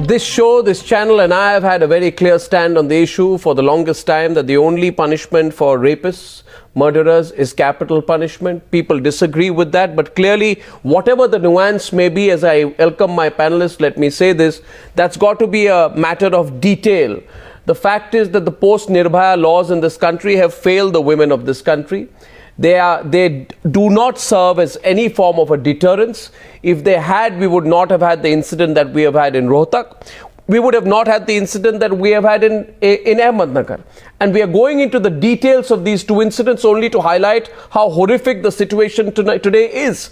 This show, this channel and I have had a very clear stand on the issue for the longest time that the only punishment for rapists, murderers is capital punishment. People disagree with that, but clearly whatever the nuance may be, as I welcome my panelists, let me say this, that's got to be a matter of detail. The fact is that the post-Nirbhaya laws in this country have failed the women of this country. They do not serve as any form of a deterrence. If they had, we would not have had the incident that we have had in Rohtak. We would have not had the incident that we have had in Ahmednagar. And we are going into the details of these two incidents only to highlight how horrific the situation today is.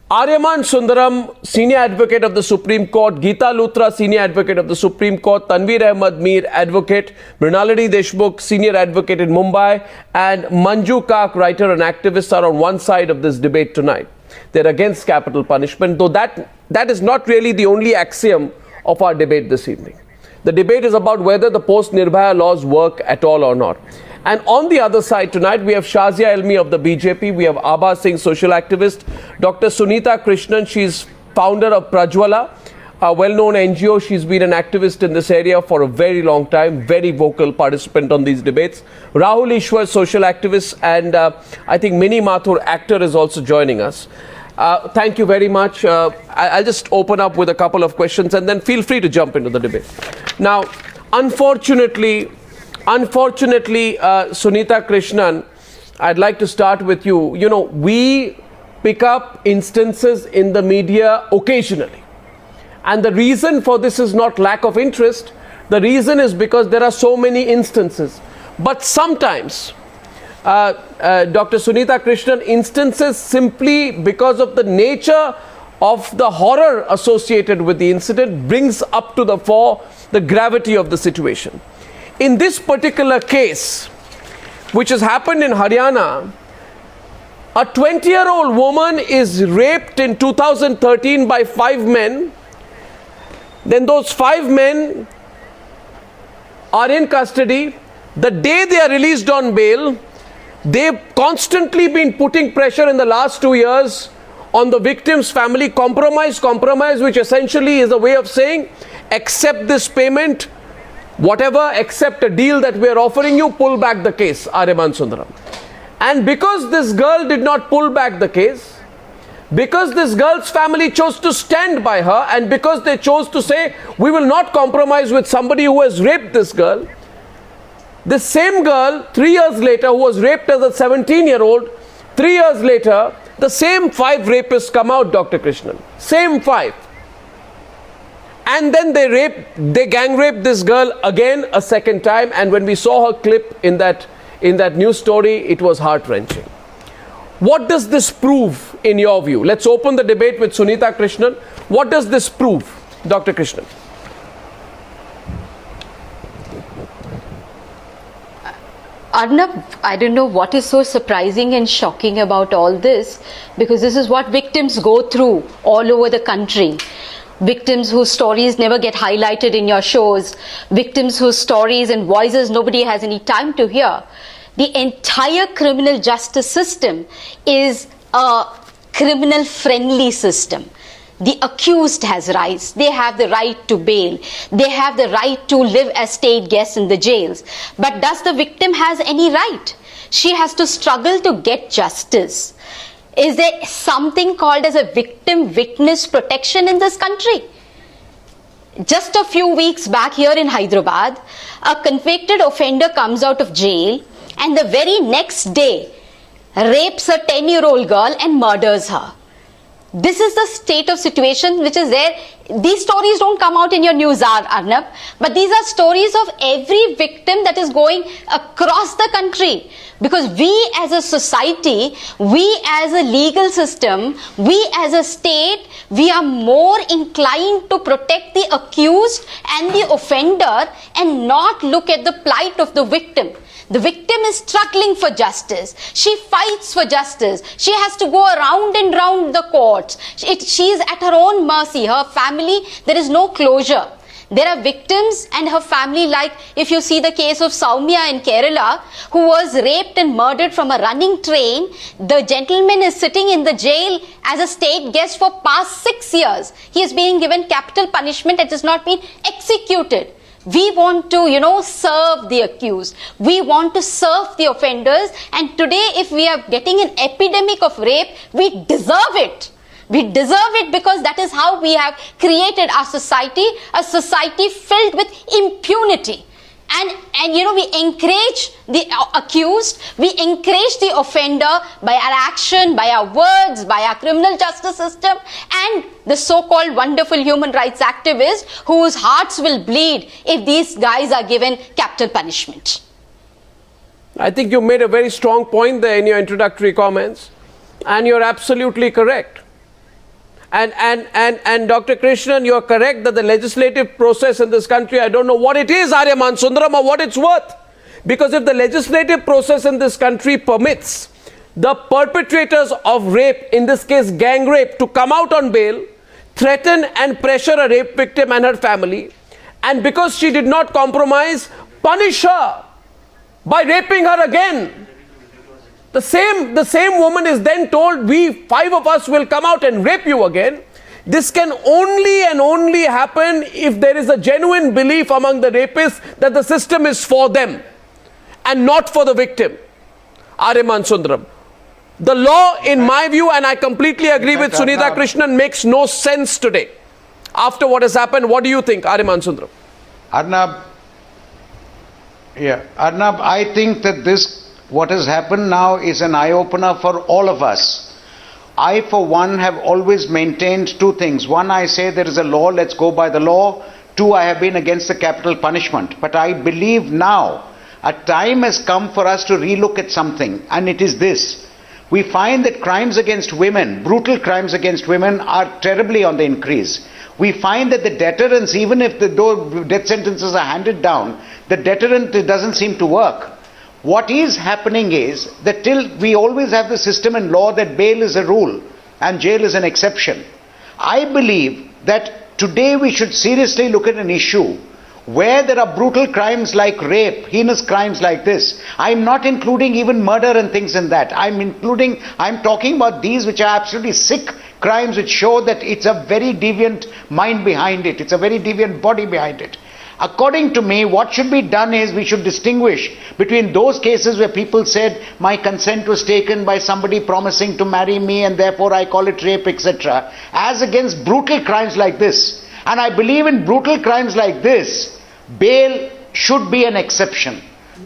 Aryaman Sundaram, Senior Advocate of the Supreme Court, Geeta Luthra, Senior Advocate of the Supreme Court, Tanveer Ahmed Mir, Advocate, Mrinalini Deshmukh, Senior Advocate in Mumbai, and Manju Kak, writer and activist, are on one side of this debate tonight. They're against capital punishment, though that is not really the only axiom of our debate this evening. The debate is about whether the post-Nirbhaya laws work at all or not. And on the other side tonight, we have Shazia Elmi of the BJP, we have Abha Singh, social activist, Dr. Sunita Krishnan, she's founder of Prajwala, a well-known NGO. She's been an activist in this area for a very long time, very vocal participant on these debates. Rahul Ishwar, social activist, and I think Mini Mathur, actor, is also joining us. Thank you very much. I'll just open up with a couple of questions and then feel free to jump into the debate. Now, unfortunately, Sunita Krishnan, I'd like to start with you. You know, we pick up instances in the media occasionally. And the reason for this is not lack of interest. The reason is because there are so many instances. But sometimes, Dr. Sunita Krishnan, instances simply because of the nature of the horror associated with the incident brings up to the fore the gravity of the situation. In this particular case, which has happened in Haryana, a 20-year-old woman is raped in 2013 by 5 men. Then those 5 men are in custody. The day they are released on bail, they've constantly been putting pressure in the last 2 years on the victim's family. Compromise, which essentially is a way of saying, accept this payment, whatever, accept a deal that we are offering you, pull back the case, Aryaman Sundaram. And because this girl did not pull back the case, because this girl's family chose to stand by her, and because they chose to say, we will not compromise with somebody who has raped this girl, this same girl, 3 years later, who was raped as a 17-year-old, 3 years later, the same 5 rapists come out, Dr. Krishnan. Same 5. And then they gang raped this girl again a second time. And when we saw her clip in that news story, it was heart-wrenching. What does this prove in your view? Let's open the debate with Sunita Krishnan. What does this prove, Dr. Krishnan? Arnab, I don't know what is so surprising and shocking about all this, because this is what victims go through all over the country. Victims whose stories never get highlighted in your shows, victims whose stories and voices nobody has any time to hear. The entire criminal justice system is a criminal-friendly system. The accused has rights. They have the right to bail. They have the right to live as state guests in the jails. But does the victim has any right? She has to struggle to get justice. Is there something called as a victim witness protection in this country? Just a few weeks back here in Hyderabad, a convicted offender comes out of jail and the very next day rapes a 10-year-old girl and murders her. This is the state of situation which is there. These stories don't come out in your news, Arnab, but these are stories of every victim that is going across the country. Because we as a society, we as a legal system, we as a state, we are more inclined to protect the accused and the offender and not look at the plight of the victim. The victim is struggling for justice. She fights for justice. She has to go around and round the courts. She is at her own mercy. Her family, there is no closure. There are victims and her family, like if you see the case of Soumya in Kerala, who was raped and murdered from a running train. The gentleman is sitting in the jail as a state guest for past 6 years. He is being given capital punishment and has not been executed. We want to, serve the accused. We want to serve the offenders. And today, if we are getting an epidemic of rape, we deserve it. We deserve it because that is how we have created our society, a society filled with impunity. And we encourage the accused, we encourage the offender by our action, by our words, by our criminal justice system, and the so-called wonderful human rights activists whose hearts will bleed if these guys are given capital punishment. I think you made a very strong point there in your introductory comments, and you're absolutely correct. And Dr. Krishnan, you're correct that the legislative process in this country, I don't know what it is, Aryaman Sundaram, or what it's worth. Because if the legislative process in this country permits the perpetrators of rape, in this case gang rape, to come out on bail, threaten and pressure a rape victim and her family, and because she did not compromise, punish her by raping her again. The same woman is then told, we 5 of us will come out and rape you again. This can only and only happen if there is a genuine belief among the rapists that the system is for them and not for the victim. Aryaman Sundaram. The law, in my view, and I completely agree with Sunita Krishnan, makes no sense today. After what has happened, what do you think, Aryaman Sundaram? Arnab, I think that what has happened now is an eye-opener for all of us. I, for one, have always maintained 2 things. One, I say there is a law, let's go by the law. 2, I have been against the capital punishment. But I believe now a time has come for us to relook at something, and it is this. We find that crimes against women, brutal crimes against women, are terribly on the increase. We find that the deterrence, even if though death sentences are handed down, the deterrent doesn't seem to work. What is happening is that till we always have the system and law that bail is a rule and jail is an exception. I believe that today we should seriously look at an issue where there are brutal crimes like rape, heinous crimes like this. I'm not including even murder and things in that. I'm talking about these which are absolutely sick crimes which show that it's a very deviant mind behind it. It's a very deviant body behind it. According to me, what should be done is we should distinguish between those cases where people said my consent was taken by somebody promising to marry me and therefore I call it rape, etc., as against brutal crimes like this. And I believe in brutal crimes like this, bail should be an exception.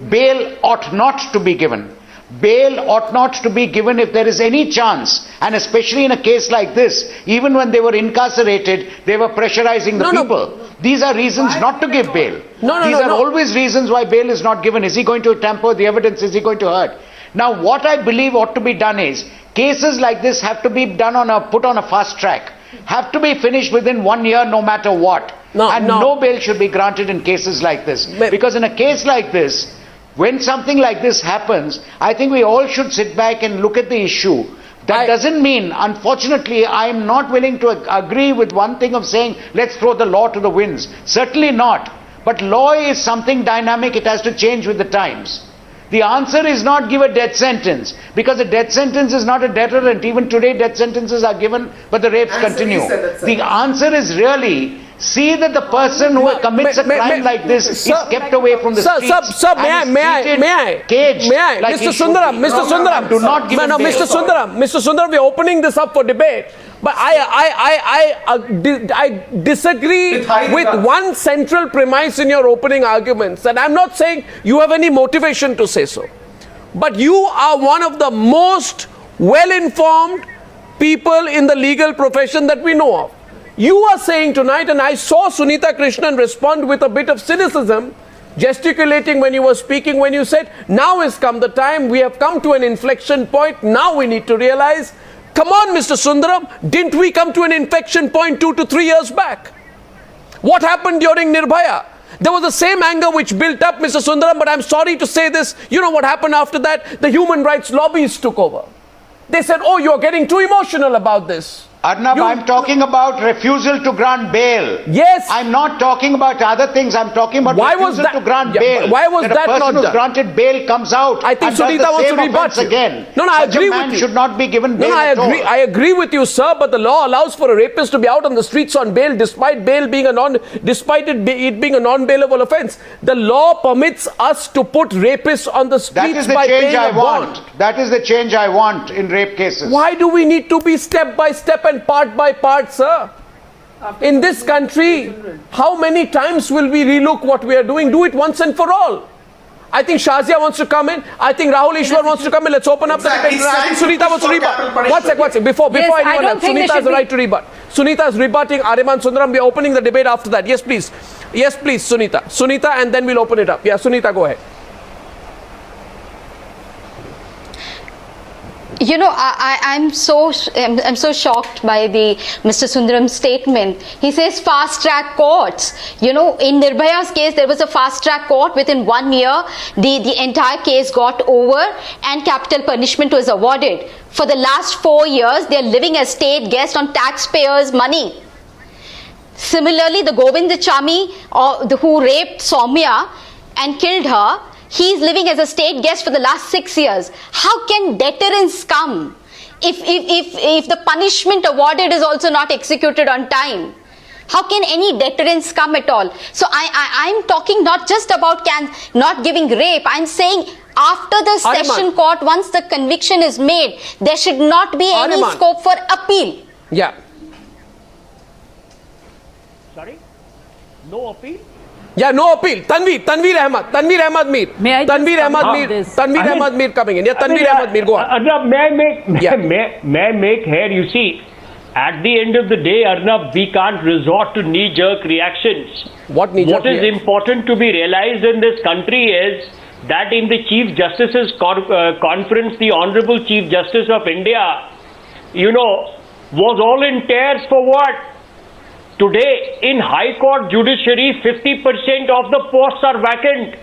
Bail ought not to be given. Bail ought not to be given if there is any chance, and especially in a case like this, even when they were incarcerated, they were pressurizing the people. These are reasons not to give bail. These are always reasons why bail is not given. Is he going to tamper the evidence? Is he going to hurt? Now, what I believe ought to be done is, cases like this have to be done put on a fast track. Have to be finished within 1 year no matter what. No bail should be granted in cases like this. Because in a case like this, when something like this happens, I think we all should sit back and look at the issue. That doesn't mean, unfortunately, I'm not willing to agree with one thing of saying, let's throw the law to the winds. Certainly not. But law is something dynamic, it has to change with the times. The answer is not give a death sentence, because a death sentence is not a deterrent. Even today death sentences are given, but the rapes continue. The answer is really, see that the person who commits a crime like this is kept away from the streets. Sir, may I? Mr. Sundaram, do not give him Mr. Sundaram, we are opening this up for debate. But I disagree with one central premise in your opening arguments, and I'm not saying you have any motivation to say so. But you are one of the most well-informed people in the legal profession that we know of. You are saying tonight, and I saw Sunita Krishnan respond with a bit of cynicism, gesticulating when you were speaking, when you said, now has come the time, we have come to an inflection point, now we need to realize, come on Mr. Sundaram, didn't we come to an inflection point 2 to 3 years back? What happened during Nirbhaya? There was the same anger which built up, Mr. Sundaram, but I'm sorry to say this, you know what happened after that? The human rights lobbies took over. They said, oh, you're getting too emotional about this. Arnab, I'm talking about refusal to grant bail. Yes. I'm not talking about other things. I'm talking about Why was refusal that- to grant Yeah, bail. why was that a person not who's done? granted bail comes out I think and does Sunita the wants to same rebut offence you. again. No, I Such agree a man with you. should not be given bail No, I at all. agree. I agree with you, sir. But the law allows for a rapist to be out on the streets on bail, despite bail being despite it being a non-bailable offence. The law permits us to put rapists on the That streets is the by change paying I a bond. want. That is the change I want in rape cases. Why do we need to be step by step and part by part, sir? In this country, how many times will we relook what we are doing? Do it once and for all. I think Shazia wants to come in. I think Rahul Ishwar wants to come in. Let's open up the debate. I think Sunita wants to rebut. One sec. Before Yes, I anyone don't else, think there Sunita has should the be- right to rebut. Sunita is rebutting Ariman Sundaram. We are opening the debate after that. Yes, please. Yes, please, Sunita. Sunita, and then we'll open it up. Yeah, Sunita, go ahead. You know, I'm so shocked by the Mr. Sundaram's statement. He says fast track courts. You know, in Nirbhaya's case, there was a fast track court. Within 1 year, the entire case got over and capital punishment was awarded. For the last 4 years, they are living as state guests on taxpayers' money. Similarly, the Govindachami who raped Soumya and killed her, he is living as a state guest for the last 6 years. How can deterrence come if the punishment awarded is also not executed on time? How can any deterrence come at all? So I'm talking not just about not giving rape. I'm saying after the session court, once the conviction is made, there should not be any scope for appeal. Yeah. Sorry? No appeal? Yeah, no appeal. Tanveer Ahmad Mir. May I just Tanveer Ahmad come Mir. on this? Tanveer Ahmad Mir coming in. Yeah, Tanveer Ahmad Mir, go on. Arnab, may I make here, you see, at the end of the day, Arnab, we can't resort to knee-jerk reactions. What knee-jerk What is reaction? important to be realized in this country is that in the Chief Justice's conference, the Honorable Chief Justice of India, was all in tears for what? Today, in High Court judiciary, 50% of the posts are vacant.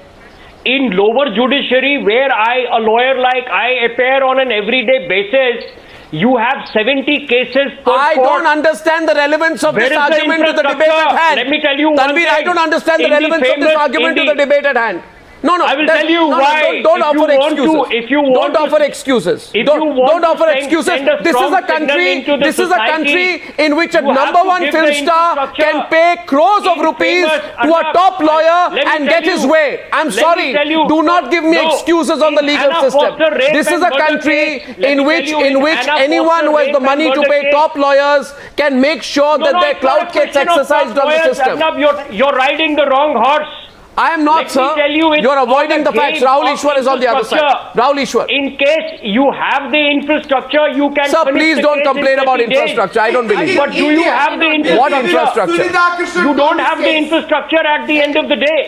In lower judiciary, where a lawyer like I appear on an everyday basis, you have 70 cases per I court. don't understand the relevance of Where this is the argument to the debate at infrastructure? hand. Let me tell you one Tanveer, I thing. don't understand the In the relevance of this famous- argument in to the the- debate at hand. No, I will that- tell you no, why. Don't If offer you want to- excuses. if you want Don't to- offer excuses. if Don't you want don't to offer send- excuses. send a This is strong a signal country. into the This is a society, country in which a you have number to one give film the star infrastructure. can pay crores of In rupees famous- to a Arnab, top lawyer let me and tell get his you- way. I'm let me sorry. tell you- Do not give me No, excuses on the in legal Hannah system. Foster rape This is and a murder country case, let me in tell which you, in Hannah anyone who Foster has the rape money and to murder pay case- top lawyers can make sure that their it's not clout a gets question of exercised top on the lawyers, system. Arnab, you're riding the wrong horse. I am not, Let me sir. tell you, it's You're avoiding not the a facts. game Rahul of Ishwar is on the other side. infrastructure. Rahul Ishwar. In case you have the infrastructure, you can Sir, finish please the don't case in complain about 30 days. infrastructure. I don't believe But you. do you have the infrastructure? What infrastructure? You don't have the infrastructure at the end of the day.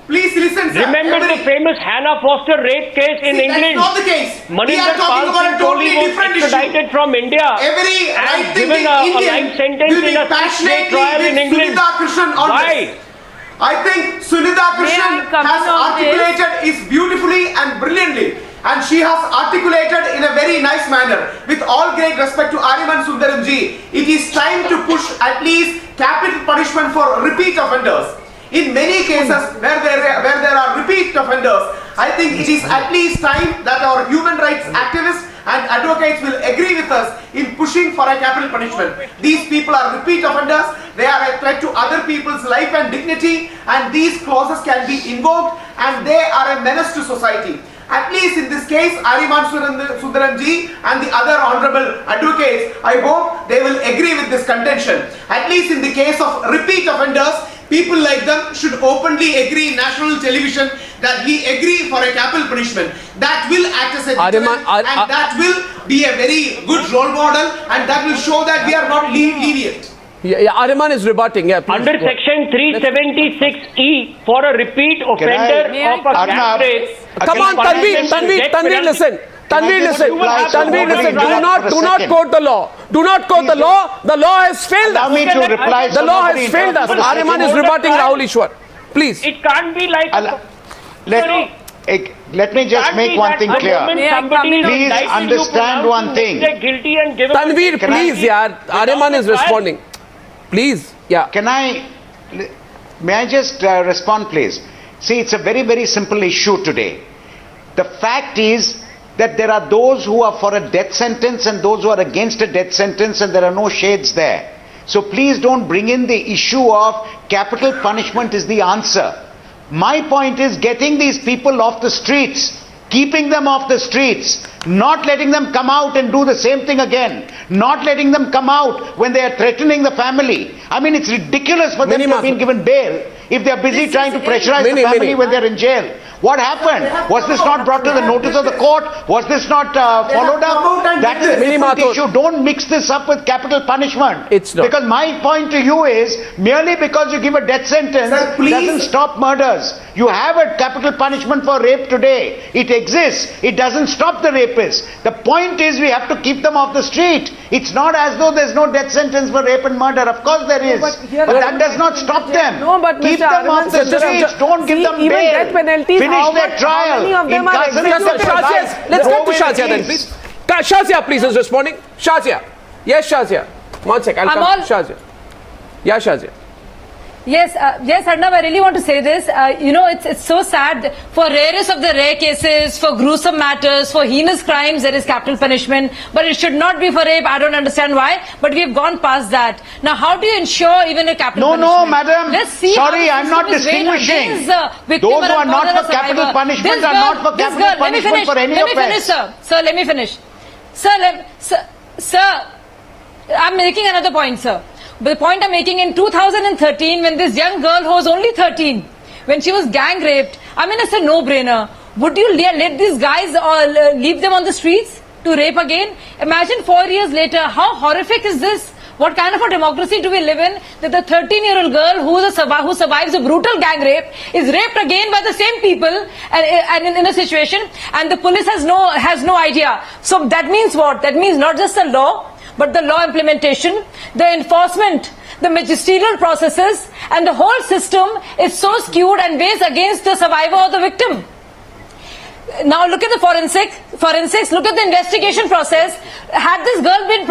Please listen, sir. Remember the famous Hannah Foster rape case in England? That's not the case. We Maninder are talking Pal about a Singh totally Kohli was different issue. extradited from India Every and right-thinking given a Indian life sentence will be in a 6-day passionately trial in with England. Sunita Krishnan on Why? this. I think Sunita Krishnan come has in on this? articulated it beautifully and brilliantly. And she has articulated in a very nice manner. With all great respect to Ariman Sundaramji, it is time to push at least capital punishment for repeat offenders. In many cases where there are repeat offenders, I think it is at least time that our human rights activists and advocates will agree with us in pushing for a capital punishment. These people are repeat offenders, they are a threat to other people's life and dignity, and these clauses can be invoked and they are a menace to society. At least in this case, Ariman Sundaramji and the other honorable advocates, I hope they will agree with this contention. At least in the case of repeat offenders, people like them should openly agree in national television that we agree for a capital punishment. That will act as a deterrent and that will be a very good role model and that will show that we are not lenient. Yeah, Ariman is rebutting. Yeah, please. Under section 376E, for a repeat offender of a Arnab, gang rape, Come on, Tanveer, listen. Tanveer, listen. Do not quote the law. Do not quote the law. The law has failed Allow us. me to reply. The law has failed us. Ariman is rebutting Rahul Ishwar. Please. it can't be like Let, let me just make one thing clear. Please understand one thing. Guilty and give Tanveer, please, yaar. Aryaman is responding. Please, yeah. May I just respond, please? See, it's a very, very simple issue today. The fact is that there are those who are for a death sentence and those who are against a death sentence, and there are no shades there. So please don't bring in the issue of capital punishment is the answer. My point is getting these people off the streets, keeping them off the streets, not letting them come out and do the same thing again, not letting them come out when they are threatening the family. I mean, it's ridiculous for them to have been given bail if they are busy trying to pressurize the family when they are in jail. What happened? Was this not brought to the notice of the court? Was this not followed up? That is a different issue. Don't mix this up with capital punishment. It's not. Because my point to you is, merely because you give a death sentence doesn't stop murders. You have a capital punishment for rape today. It exists. It doesn't stop the rapists. The point is we have to keep them off the street. It's not as though there's no death sentence for rape and murder. Of course there is. But that does not stop them. No, but keep them off the streets. Don't give them bail. Death penalties, finish their trial. How many of them are Shazia, let's get to Shazia then, please. Shazia, please, is responding. Shazia. Yes, Shazia. 1 second. I'll come. Shazia. Yeah, Shazia. Yes, Arnab, I really want to say this. It's so sad. For rarest of the rare cases, for gruesome matters, for heinous crimes, there is capital punishment. But it should not be for rape. I don't understand why. But we have gone past that. Now, how do you ensure even a capital punishment? No, madam. Let's see. Sorry, I'm not distinguishing. Those who are not for capital punishment are not for capital punishment for any offense. Let me finish, sir. Sir, let me finish. Sir, I'm making another point, sir. But the point I'm making, in 2013, when this young girl who was only 13, when she was gang raped, I mean, it's a no-brainer. Would you let these guys leave them on the streets to rape again? Imagine 4 years later, how horrific is this? What kind of a democracy do we live in that the 13-year-old girl who survives a brutal gang rape is raped again by the same people and in a situation, and the police has no idea. So that means what? That means not just the law, but the law implementation, the enforcement, the magisterial processes, and the whole system is so skewed and weighs against the survivor or the victim. Now look at the forensics, look at the investigation process. Had this girl been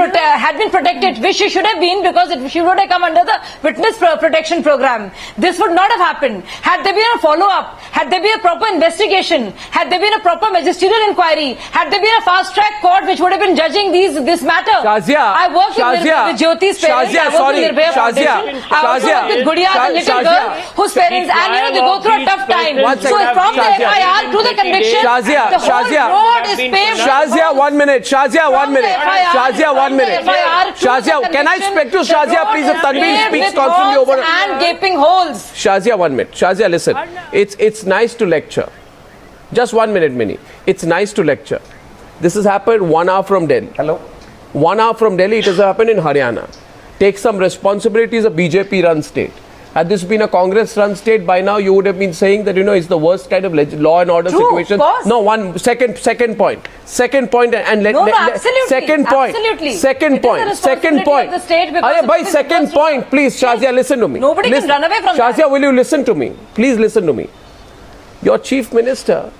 protected, which she should have been, because she would have come under the witness protection program, this would not have happened. Had there been a follow-up, had there been a proper investigation, had there been a proper magisterial inquiry, had there been a fast-track court which would have been judging this matter. Shazia, I worked with Jyoti's parents, I worked with Nirbhaya Foundation, I also worked with Gudiya, the little girl whose parents, and they go through a tough time. So from the FIR to the conviction, Shazia, the whole road is paved. Shazia, 1 minute. Shazia, 1 minute. Shazia, 1 minute. Shazia, can I speak to Shazia, please? If Tanveer speaks constantly over. And gaping holes. Shazia, 1 minute. Shazia, listen. It's nice to lecture. Just 1 minute, Mini. It's nice to lecture. This has happened 1 hour from Delhi. Hello. 1 hour from Delhi, it has happened in Haryana. Take some responsibility as a BJP-run state. Had this been a Congress-run state, by now you would have been saying that, it's the worst kind of law and order situation. Of course. No, second point. Second point, and absolutely. Second point. Absolutely. Second point. Second point. The state By second point, please, Shazia, listen to me. Nobody can run away from that. Shazia, will you listen to me? Please listen to me. Your chief minister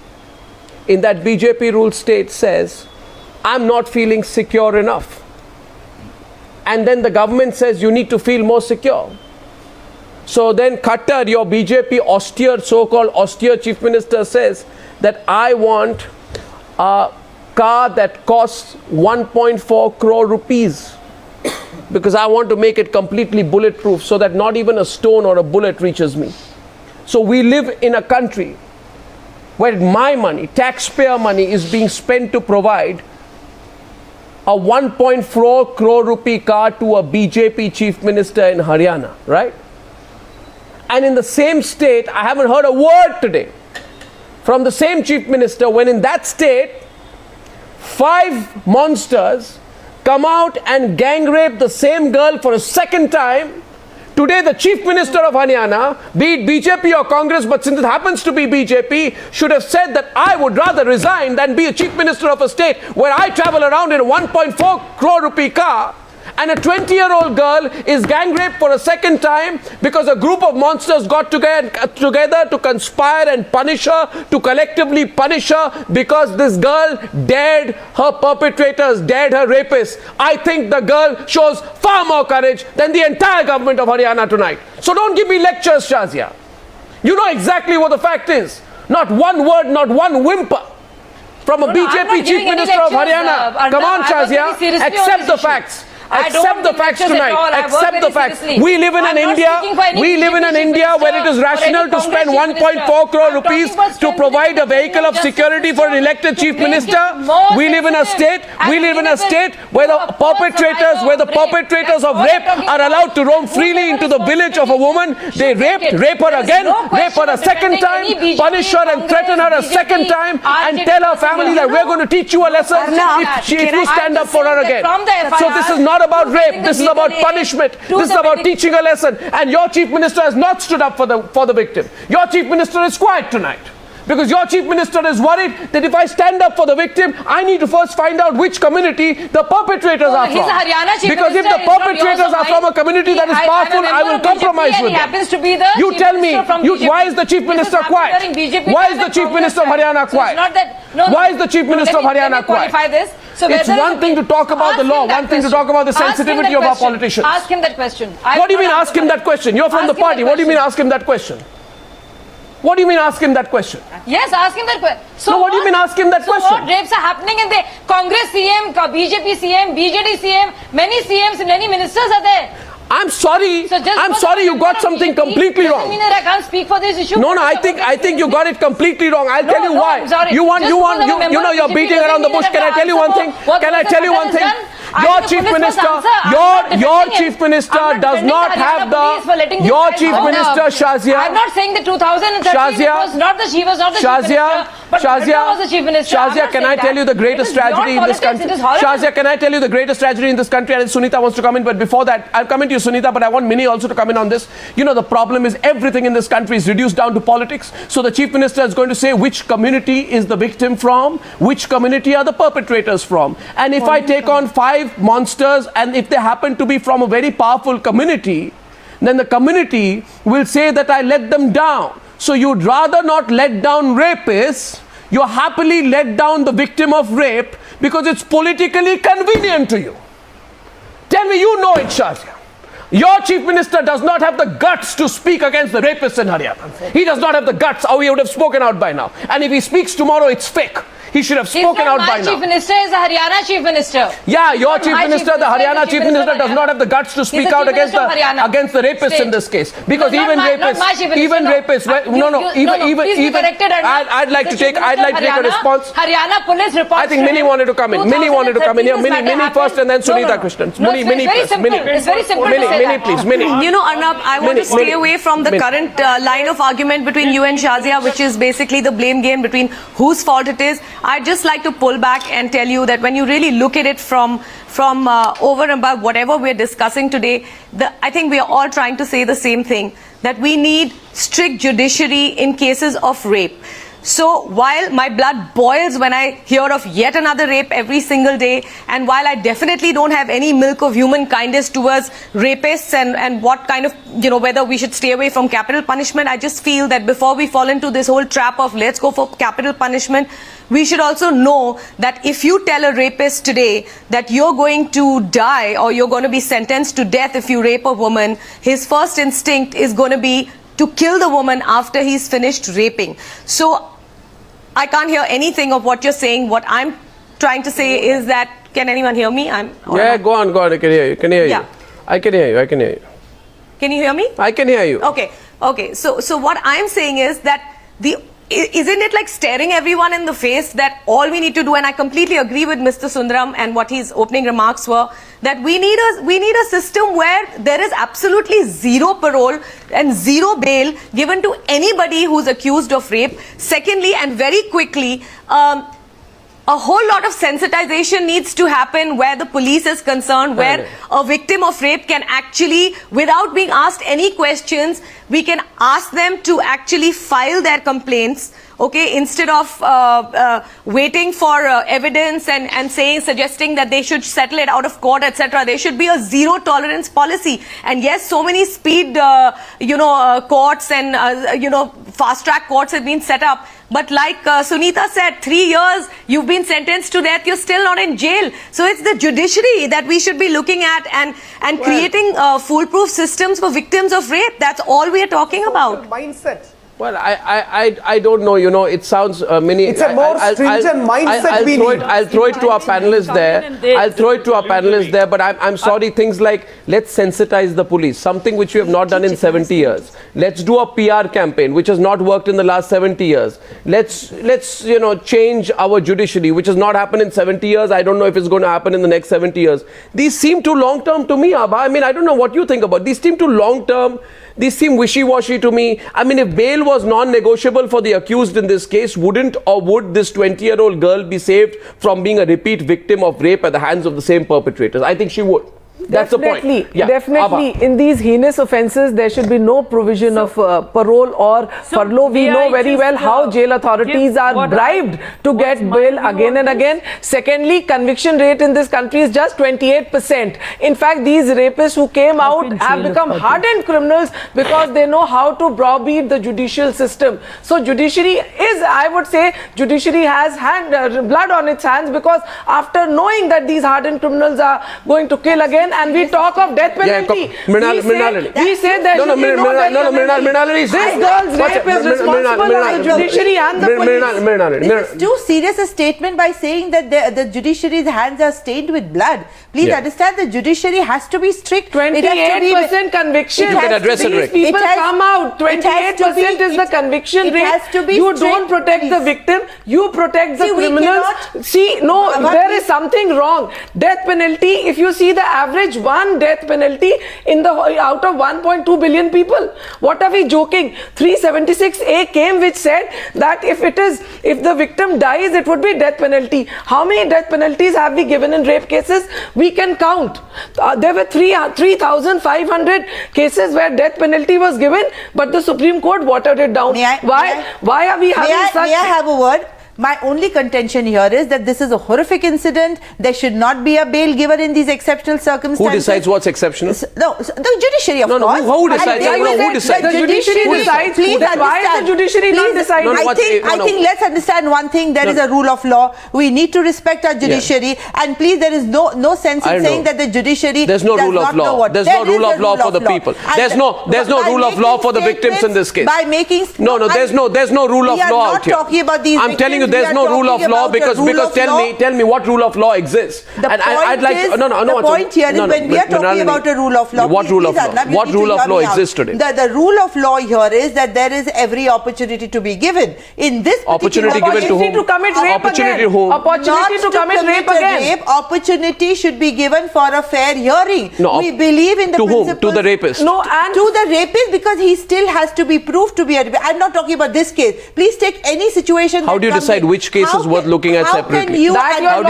in that BJP-ruled state says, I'm not feeling secure enough. And then the government says you need to feel more secure. So then Khattar, your BJP so-called austere chief minister, says that I want a car that costs 1.4 crore rupees because I want to make it completely bulletproof so that not even a stone or a bullet reaches me. So we live in a country where my money, taxpayer money, is being spent to provide a 1.4 crore rupee car to a BJP chief minister in Haryana, right? And in the same state, I haven't heard a word today from the same chief minister when in that state, 5 monsters come out and gang rape the same girl for a second time. Today, the chief minister of Haryana, be it BJP or Congress, but since it happens to be BJP, should have said that I would rather resign than be a chief minister of a state where I travel around in a 1.4 crore rupee car And a 20-year-old girl is gang raped for a second time because a group of monsters got together to conspire and punish her, to collectively punish her because this girl dared her perpetrators, dared her rapists. I think the girl shows far more courage than the entire government of Haryana tonight. So don't give me lectures, Shazia. You know exactly what the fact is. Not one word, not one whimper from a BJP Chief Minister of Haryana. Come on, Shazia, accept the facts. Accept the facts tonight. Accept the facts. We live in an India. We live in an India where it is rational to spend 1.4 crore rupees to provide a vehicle of security for an elected chief minister. We live in a state. We live in a state where the perpetrators of rape are allowed to roam freely into the village of a woman. They rape her again, rape her a second time, punish her and threaten her a second time, and tell her family that we're going to teach you a lesson if you stand up for her again. So this is not about rape. This is about punishment. This is about teaching a lesson. And your chief minister has not stood up for the victim. Your chief minister is quiet tonight because your chief minister is worried that if I stand up for the victim, I need to first find out which community the perpetrators are from. Because if the perpetrators are from a community that is powerful, I will compromise with them. You tell me, why is the chief minister quiet? Why is the chief minister of Haryana quiet? Why is the chief minister of Haryana quiet? It's one thing to talk about the law, one thing to talk about the sensitivity of our politicians. Ask him that question. What do you mean ask him that question? You're from the party. What do you mean ask him that question? What do you mean ask him that question? Yes, ask him that question. So what do you mean ask him that question? What rapes are happening in the Congress CM, BJP CM, BJD CM, many CMs and many ministers are there. I'm sorry. I'm sorry you got something completely wrong. Doesn't mean that I can't speak for this issue. No, I think you got it completely wrong. I'll tell you why. You know you're beating around the bush. Can I tell you one thing? Can I tell you one thing? Your chief minister does not have the. Your chief minister, Shazia. I'm not saying the 2013 was not the chief minister. Shazia, can I tell you the greatest tragedy in this country? Shazia, can I tell you the greatest tragedy in this country? And Sunita wants to come in, but before that, I'll come into you, Sunita, but I want Mini also to come in on this. You know, the problem is everything in this country is reduced down to politics. So the chief minister is going to say which community is the victim from, which community are the perpetrators from. And if I take on 5 monsters, and if they happen to be from a very powerful community, then the community will say that I let them down. So you'd rather not let down rapists, you happily let down the victim of rape because it's politically convenient to you. Tell me you know it, Shazia. Your chief minister does not have the guts to speak against the rapists in Haryana. He does not have the guts, or he would have spoken out by now. And if he speaks tomorrow, it's fake. He should have spoken out by now. My chief minister is a Haryana chief minister. Yeah, your chief minister, the Haryana chief minister, does not have the guts to speak out against the rapists in this case. Because even rapists, I'd like to take a response. Haryana police reports. I think Mini wanted to come in. Mini wanted to come in here. Mini first, and then Sunita Krishnan. Mini first. It's very simple. Mini, please. Mini. You know, Arnab, I want to stay away from the current line of argument between you and Shazia, which is basically the blame game between whose fault it is. I'd just like to pull back and tell you that when you really look at it from over and above whatever we're discussing today, I think we are all trying to say the same thing, that we need strict judiciary in cases of rape. So while my blood boils when I hear of yet another rape every single day, and while I definitely don't have any milk of human kindness towards rapists and what kind of, whether we should stay away from capital punishment, I just feel that before we fall into this whole trap of let's go for capital punishment, we should also know that if you tell a rapist today that you're going to die or you're going to be sentenced to death if you rape a woman, his first instinct is going to be to kill the woman after he's finished raping. So I can't hear anything of what you're saying. What I'm trying to say is that, can anyone hear me? Yeah, go on. I can hear you. I can hear you. Can you hear me? I can hear you. Okay. So what I'm saying is that isn't it like staring everyone in the face that all we need to do, and I completely agree with Mr. Sundaram and what his opening remarks were, that we need a system where there is absolutely zero parole and zero bail given to anybody who's accused of rape. Secondly, and very quickly, a a whole lot of sensitization needs to happen where the police is concerned, where a victim of rape can actually, without being asked any questions, we can ask them to actually file their complaints. Okay, instead of waiting for evidence and suggesting that they should settle it out of court, etc. There should be a zero tolerance policy. And yes, so many speed, courts and fast track courts have been set up. But like Sunita said, 3 years you've been sentenced to death, you're still not in jail. So it's the judiciary that we should be looking at and creating foolproof systems for victims of rape. That's all we are talking about. Mindset. Well, I don't know, it sounds many... It's a more stringent mindset we need. I'll throw it to our panelists there. But I'm sorry, things like, let's sensitize the police, something which we have not done in 70 years. Let's do a PR campaign, which has not worked in the last 70 years. Let's change our judiciary, which has not happened in 70 years. I don't know if it's going to happen in the next 70 years. These seem too long-term to me, Abha. I mean, I don't know what you think about. These seem too long-term. These seem wishy-washy to me. I mean, if bail was non-negotiable for the accused in this case, would this 20-year-old girl be saved from being a repeat victim of rape at the hands of the same perpetrators? I think she would. That's definitely, the point. Yeah. Definitely. Abha. In these heinous offences, there should be no provision of parole or furlough. We know very well how jail authorities are bribed to get bail again and again. Secondly, conviction rate in this country is just 28%. In fact, these rapists who came out have become hardened criminals because they know how to browbeat the judicial system. So judiciary is, I would say, judiciary has had blood on its hands, because after knowing that these hardened criminals are going to kill again, and we talk of death penalty. We say there should be no death penalty. This girl's rape is responsible of the judiciary and the police. It is too serious a statement by saying that the judiciary's hands are stained with blood. Please understand, the judiciary has to be strict. 28% conviction. You can address it, Rick. People come out. 28% is the conviction rate. You don't protect the victim. You protect the criminals. See, no, there is something wrong. Death penalty, if you see the average one death penalty out of 1.2 billion people. What are we joking? 376A came which said that if the victim dies, it would be death penalty. How many death penalties have we given in rape cases? We can count. There were 3,500 cases where death penalty was given, but the Supreme Court watered it down. Why are we having such... May I have a word? My only contention here is that this is a horrific incident. There should not be a bail given in these exceptional circumstances. Who decides what's exceptional? No, the judiciary, of course. Who decides? Who decides? The judiciary decides. Why is the judiciary not deciding? I think let's understand one thing. There is a rule of law. We need to respect our judiciary. And please, there is no sense in saying that the judiciary does not know what. There's no rule of law for the people. There's no rule of law for the victims in this case. By making there's no rule of law out here. We are not talking about these. I'm telling you, there's no rule of law, because tell me what rule of law exists. The point here is when we are talking about a rule of law. What rule of law exists today? The rule of law here is that there is every opportunity to be given. In this opportunity given to whom? To commit rape opportunity again. Whom? Opportunity to commit rape again. Opportunity should be given for a fair hearing. We believe in the principle. To whom? To the rapist? No, and to the rapist, because he still has to be proved to be a rapist. I'm not talking about this case. Please take any situation. How do you decide which case is worth looking at separately? How do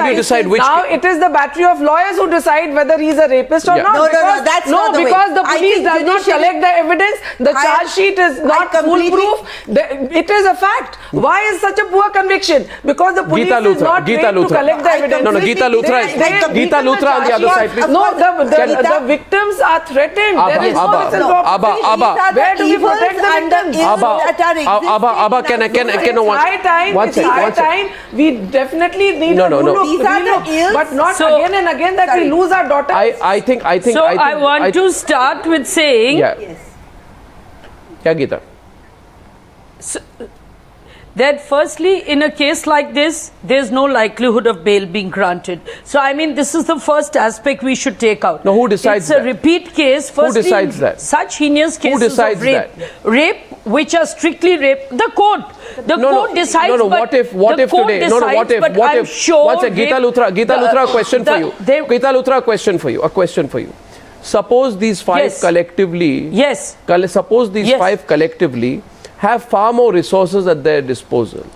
you decide which? Now it is the battery of lawyers who decide whether he's a rapist or not. No, that's not the way. Because the police does not collect the evidence. The charge sheet is not foolproof. It is a fact. Why is such a poor conviction? Because the police is not trained to collect the evidence. No, Geeta Luthra on the other side. No, the victims are threatened. There is no whistleblower. Where do we protect the victims? Abba, can It's high time. We definitely need a rule of law, but not again and again that we lose our daughters. I want to start with saying... Yeah, Geeta. That firstly, in a case like this, there's no likelihood of bail being granted. So, I mean, this is the first aspect we should take out. No, who decides that? It's a repeat case. Firstly, who decides that? Such heinous cases of rape. Rape, which are strictly rape. The court. The court decides. What if today? Geeta Luthra, question for you. Geeta Luthra, a question for you. Suppose these five collectively. Yes. Suppose these five collectively have far more resources at their disposal.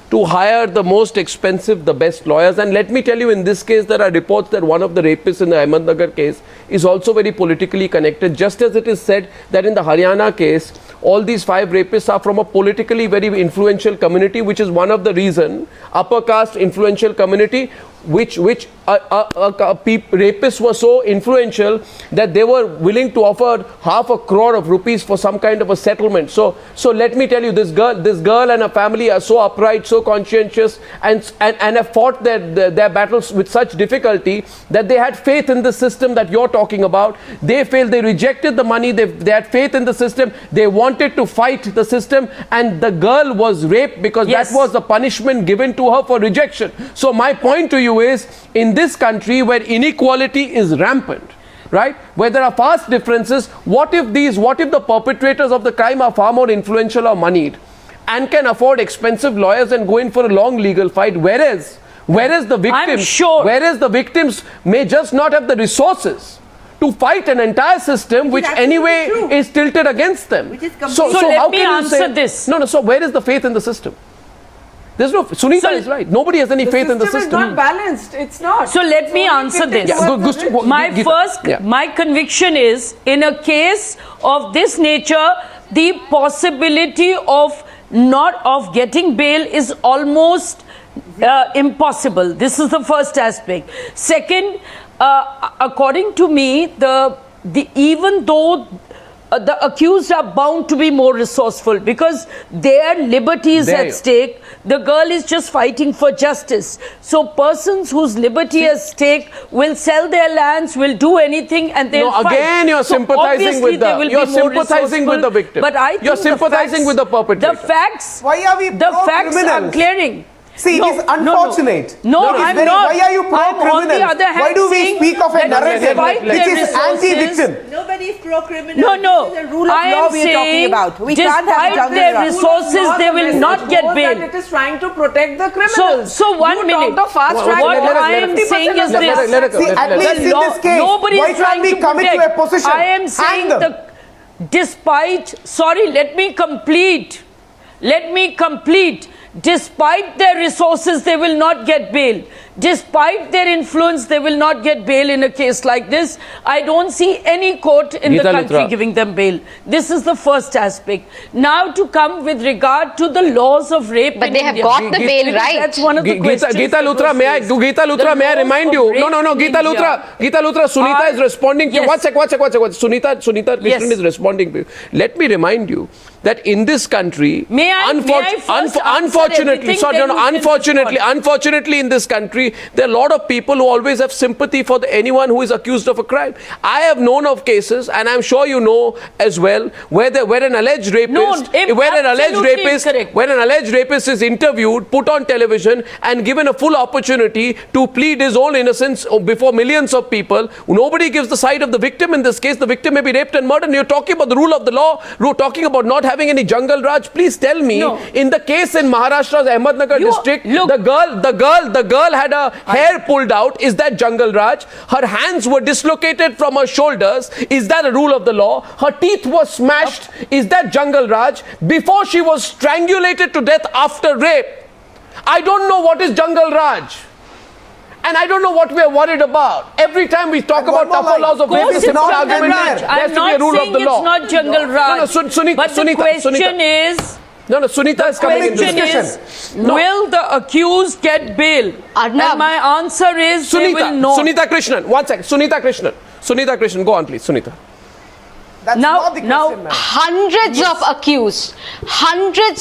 to hire the most expensive, the best lawyers. And let me tell you, in this case, there are reports that one of the rapists in the Ahmednagar case is also very politically connected, just as it is said that in the Haryana case, all these 5 rapists are from a politically very influential community, which is one of the reason, upper caste influential community, which rapists were so influential that they were willing to offer 500 crore of rupees for some kind of a settlement. So let me tell you, this girl and her family are so upright, so conscientious, and have fought their battles with such difficulty that they had faith in the system that you're talking about. They failed, they rejected the money, they had faith in the system, they wanted to fight the system, and the girl was raped because that was the punishment given to her for rejection. So my point to you is, in this country where inequality is rampant, right, where there are vast differences, what if the perpetrators of the crime are far more influential or moneyed and can afford expensive lawyers and go in for a long legal fight, whereas the victims may just not have the resources to fight an entire system which anyway is tilted against them. So let me answer this. No, so where is the faith in the system? There's no, Sunita is right. Nobody has any faith in the system. The system is not balanced. It's not. So let me answer this. My conviction is, in a case of this nature, the possibility of getting bail is almost impossible. This is the first aspect. Second, according to me, even though the accused are bound to be more resourceful because their liberty is at stake. The girl is just fighting for justice. So persons whose liberty is at stake will sell their lands, will do anything, and they'll fight. Again, you're sympathizing with the victim. But I think you're sympathizing with the perpetrator. The facts. Why are we the facts are clearing. See, it is unfortunate. No, I'm not. Why are you pro-criminal? On the other hand, why do we speak of a narrative which is anti-victim? Nobody is pro-criminal. No. This is a rule of law we are talking about. We can't have despite their resources, they will not get bail. It is trying to protect the criminals. So 1 minute. What I am saying is this. See, at least in this case, why can't we commit to a position? I am saying let me complete. Despite their resources, they will not get bail. Despite their influence, they will not get bail in a case like this. I don't see any court in the country giving them bail. This is the first aspect. Now to come with regard to the laws of rape but they have got the bail right. That's one of the questions. Geeta Luthra, may I remind you? No, Geeta Luthra, Sunita is responding to you. One sec. Sunita Krishnan is responding to you. Let me remind you that in this country, unfortunately in this country, there are a lot of people who always have sympathy for anyone who is accused of a crime. I have known of cases, and I'm sure you know as well, where an alleged rapist is interviewed, put on television, and given a full opportunity to plead his own innocence before millions of people. Nobody gives the side of the victim in this case. The victim may be raped and murdered. And you're talking about the rule of the law. You're talking about not having any jungle raj. Please tell me, in the case in Maharashtra's Ahmednagar district, the girl had a hair pulled out. Is that jungle raj? Her hands were dislocated from her shoulders. Is that a rule of the law? Her teeth were smashed. Is that jungle raj? Before she was strangulated to death after rape. I don't know what is jungle raj. And I don't know what we are worried about. Every time we talk about tougher laws of rape, simple argument is there has to be a rule of the law. It's not jungle raj. But the question is... Sunita is coming into discussion. Will the accused get bail? And my answer is they will not. Sunita Krishnan, 1 second. Sunita Krishnan, go on please, Sunita. That's not the question, ma'am. Hundreds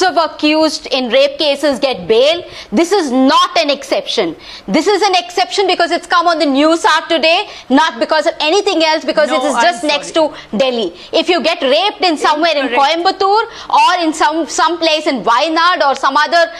of accused in rape cases get bail. This is not an exception. This is an exception because it's come on the Newshour today, not because of anything else, because it is just next to Delhi. If you get raped in somewhere in Coimbatore or in some place in Wayanad or some other,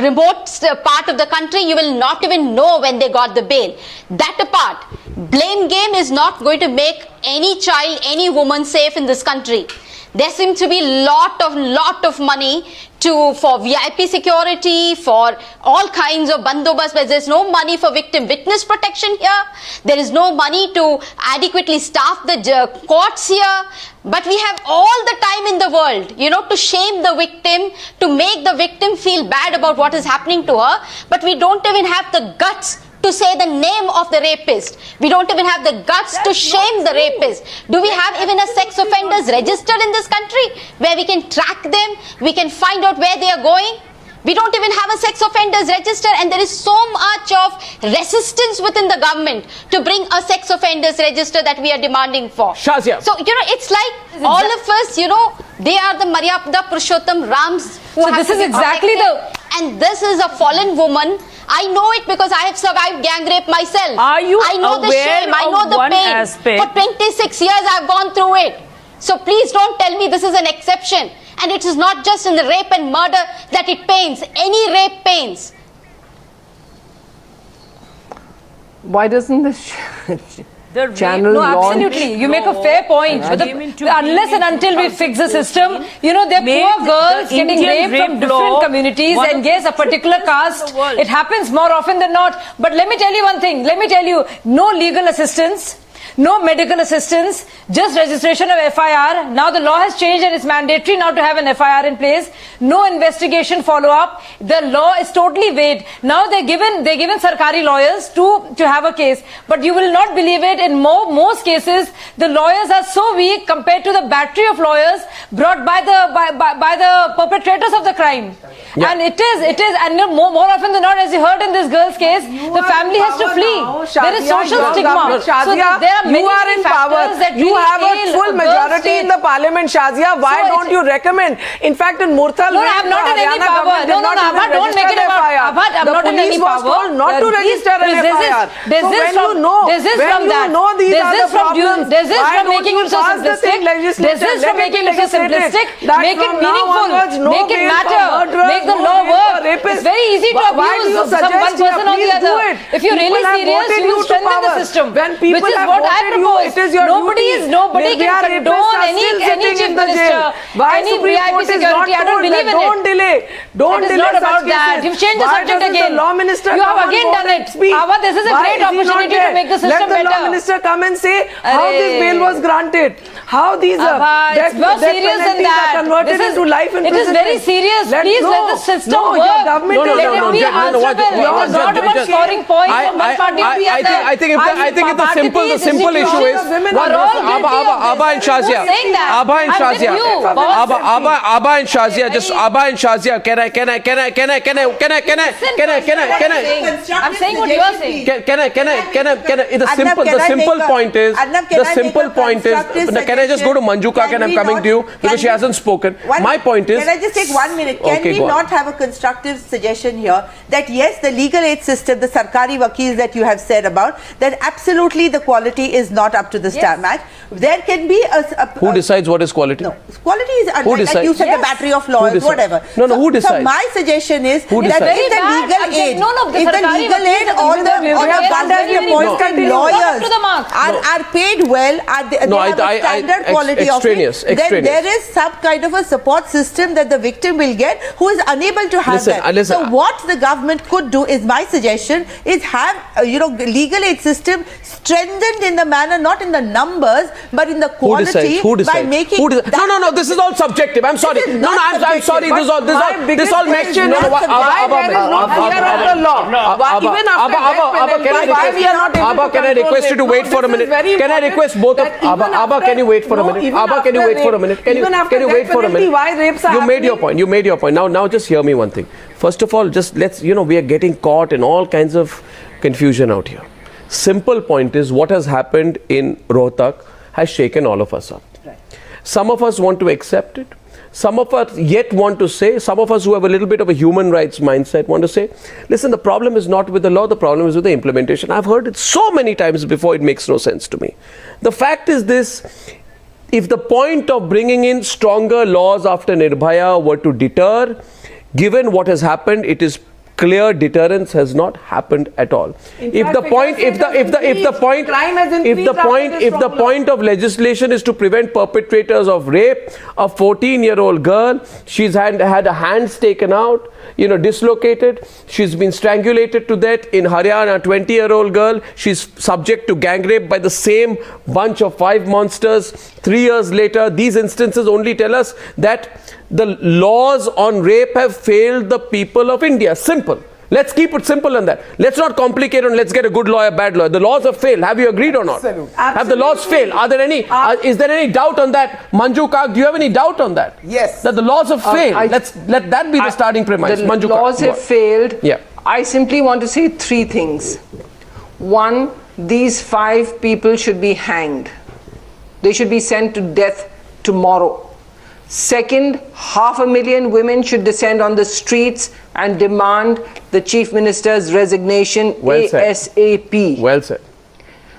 remote part of the country, you will not even know when they got the bail. That apart, blame game is not going to make any child, any woman safe in this country. There seems to be lot of money for VIP security, for all kinds of bandobast, but there's no money for victim witness protection here. There is no money to adequately staff the courts here. But we have all the time in the world, you know, to shame the victim, to make the victim feel bad about what is happening to her. But we don't even have the guts to say the name of the rapist. We don't even have the guts to shame the rapist. Do we have even a sex offenders register in this country where we can track them, we can find out where they are going? We don't even have a sex offenders register, and there is so much of resistance within the government to bring a sex offenders register that we are demanding for. Shazia. So, you know, it's like all of us, you know, they are the Maryada Purushottam Rams who so have this to is be exactly protected. And this is a fallen woman. I know it because I have survived gang rape myself. Are you I know the aware shame, I know of the one pain. aspect? For 26 years I've gone through it. So please don't tell me this is an exception. And it is not just in the rape and murder that it pains. Any rape pains. Why doesn't this The channel No, launch? absolutely. You make a fair point. But unless and until we fix the system, you know, there are Made poor girls the getting Indian raped from rape different law communities, one and of yes, a the particular best in caste. the world. It happens more often than not. But let me tell you one thing. Let me tell you, no legal assistance, no medical assistance, just registration of FIR. Now the law has changed and it's mandatory now to have an FIR in place. No investigation follow-up. The law is totally vague. Now they're given sarkari lawyers to have a case. But you will not believe it, in most cases, the lawyers are so weak compared to the battery of lawyers brought by the perpetrators of the crime. Yeah. And it is, and more often than not, as you heard in this girl's case, the family has to flee. There is social stigma. So there are many you are in power. that You really have a ail full a majority girl's in the parliament, Shazia. Why So don't you recommend? In fact, in Murthal, No, I'm not in any power. No, Abha, don't make it about Abha. I'm not in any power. The police was told not to register an FIR. There's this from that. There's this from making it so simplistic. There's this from making it so simplistic. Make it meaningful. Make it matter. Make the law work. It's very easy to abuse one person or the other. If you're really serious, you will strengthen the system. Which is what I propose. Nobody can condone any chief minister, any VIP security. I don't believe in it. Don't delay. Don't delay. It is not about that. You've changed the subject again. Law minister, you have again done it. Abha, this is a great opportunity to make the system better. Let the law minister come and say how this bail was granted. How these it's more serious than that. are converted into life imprisonment. It is very serious. Please let the system work. Your government Let it be answerable. It is not about scoring points from one party or the other. I think if the simple issue is Abha and Shazia. Abha and Shazia, just Abha and Shazia. Can I? I'm saying what you are saying. The simple point is. Can I just go to Manjuka? Can I'm coming to you because she hasn't spoken. My point is. Can I just take 1 minute? Can we not have a constructive suggestion here that yes, the legal aid system, the sarkari wakils that you have said about, that absolutely the quality is not up to the standard. There can be who decides what is quality? No, quality is who like you said, the battery of lawyers, whatever. No, who decides? So my suggestion is who that decides? if the legal aid, or the appointed lawyers are paid well, they have a standard quality of it, then there is some kind of a support system that the victim will get who is unable to have that. So what the government could do is, my suggestion is have legal aid system strengthened in the manner, not in the numbers, but in the quality. Who decides? By making no, this is all subjective. I'm sorry. I'm sorry. This all makes why there is no fear of the law. Can I request you to wait for a minute? Can I request both of Abha, can you wait for a minute? Abha, can you wait for a minute? Can you wait for a minute? Why rapes are You made your point. You made your point. Now just hear me one thing. First of all, just let's, we are getting caught in all kinds of confusion out here. Simple point is, what has happened in Rohtak has shaken all of us up. Right. Some of us want to accept it. Some of us yet want to say, some of us who have a little bit of a human rights mindset want to say, listen, the problem is not with the law, the problem is with the implementation. I've heard it so many times before, it makes no sense to me. The fact is this, if the point of bringing in stronger laws after Nirbhaya were to deter, given what has happened, it is clear deterrence has not happened at all. If the point of legislation is to prevent perpetrators of rape, a 14-year-old girl, she's had her hands taken out, dislocated, she's been strangulated to death. In Haryana, a 20-year-old girl, she's subject to gang rape by the same bunch of 5 monsters. 3 years later, these instances only tell us that the laws on rape have failed the people of India. Simple. Let's keep it simple on that. Let's not complicate and let's get a good lawyer, bad lawyer. The laws have failed. Have you agreed or not? Absolutely. Have the laws failed? Are there any? Is there any doubt on that? Manju Kak, do you have any doubt on that? Yes. That the laws have failed. Let that be the starting premise. The Manju laws Kak, have failed. Yeah. I simply want to say 3 things. One, these 5 people should be hanged. They should be sent to death tomorrow. Second, 500,000 women should descend on the streets and demand the Chief Minister's resignation ASAP. Well said.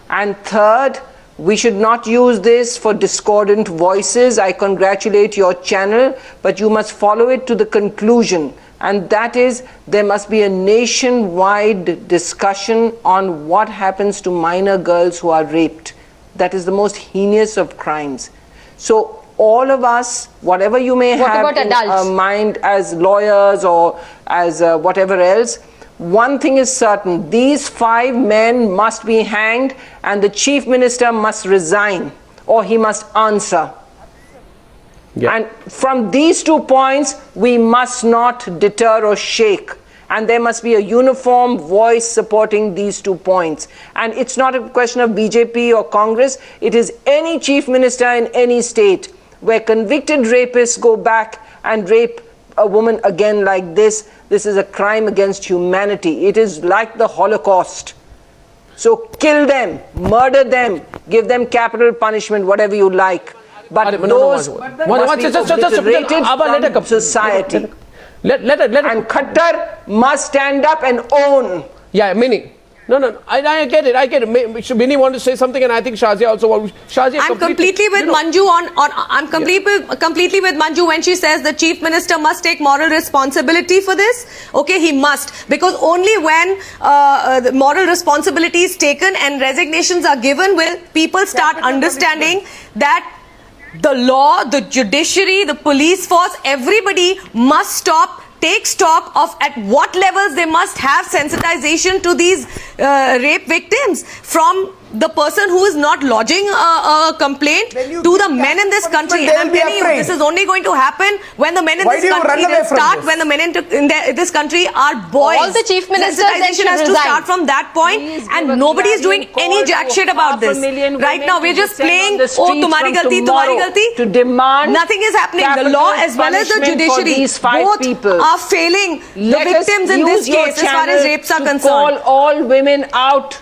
And third, we should not use this for discordant voices. I congratulate your channel, but you must follow it to the conclusion. And that is, there must be a nationwide discussion on what happens to minor girls who are raped. That is the most heinous of crimes. So all of us, whatever you may have in mind as lawyers or as whatever else, one thing is certain: these 5 men must be hanged and the Chief Minister must resign or he must answer. Yeah. And from these 2 points, we must not deter or shake. And there must be a uniform voice supporting these 2 points. And it's not a question of BJP or Congress. It is any Chief Minister in any state where convicted rapists go back and rape a woman again like this. This is a crime against humanity. It is like the Holocaust. So kill them, murder them, give them capital punishment, whatever you like. But those must be obliterated from society. And Khattar must stand up and own. Yeah, Mini. No. I get it. Mini want to say something, and I think Shazia also wants. Shazia, I'm completely with Manju I'm completely with Manju when she says the Chief Minister must take moral responsibility for this. Okay, he must, because only when the moral responsibility is taken and resignations are given will people start understanding that the law, the judiciary, the police force, everybody must take stock of at what levels they must have sensitization to these rape victims, from the person who is not lodging a complaint to the men in this country. And I'm telling you, this is only going to happen when the men in this country when the men in this country are boys. All the chief ministers sensitization has to start from that point, and nobody is doing any jack shit about this. Right now, we're just playing, oh, tumhari galti, to demand nothing is happening. The law as well as the judiciary both are failing the victims in this case as far as rapes are concerned. Call all women out.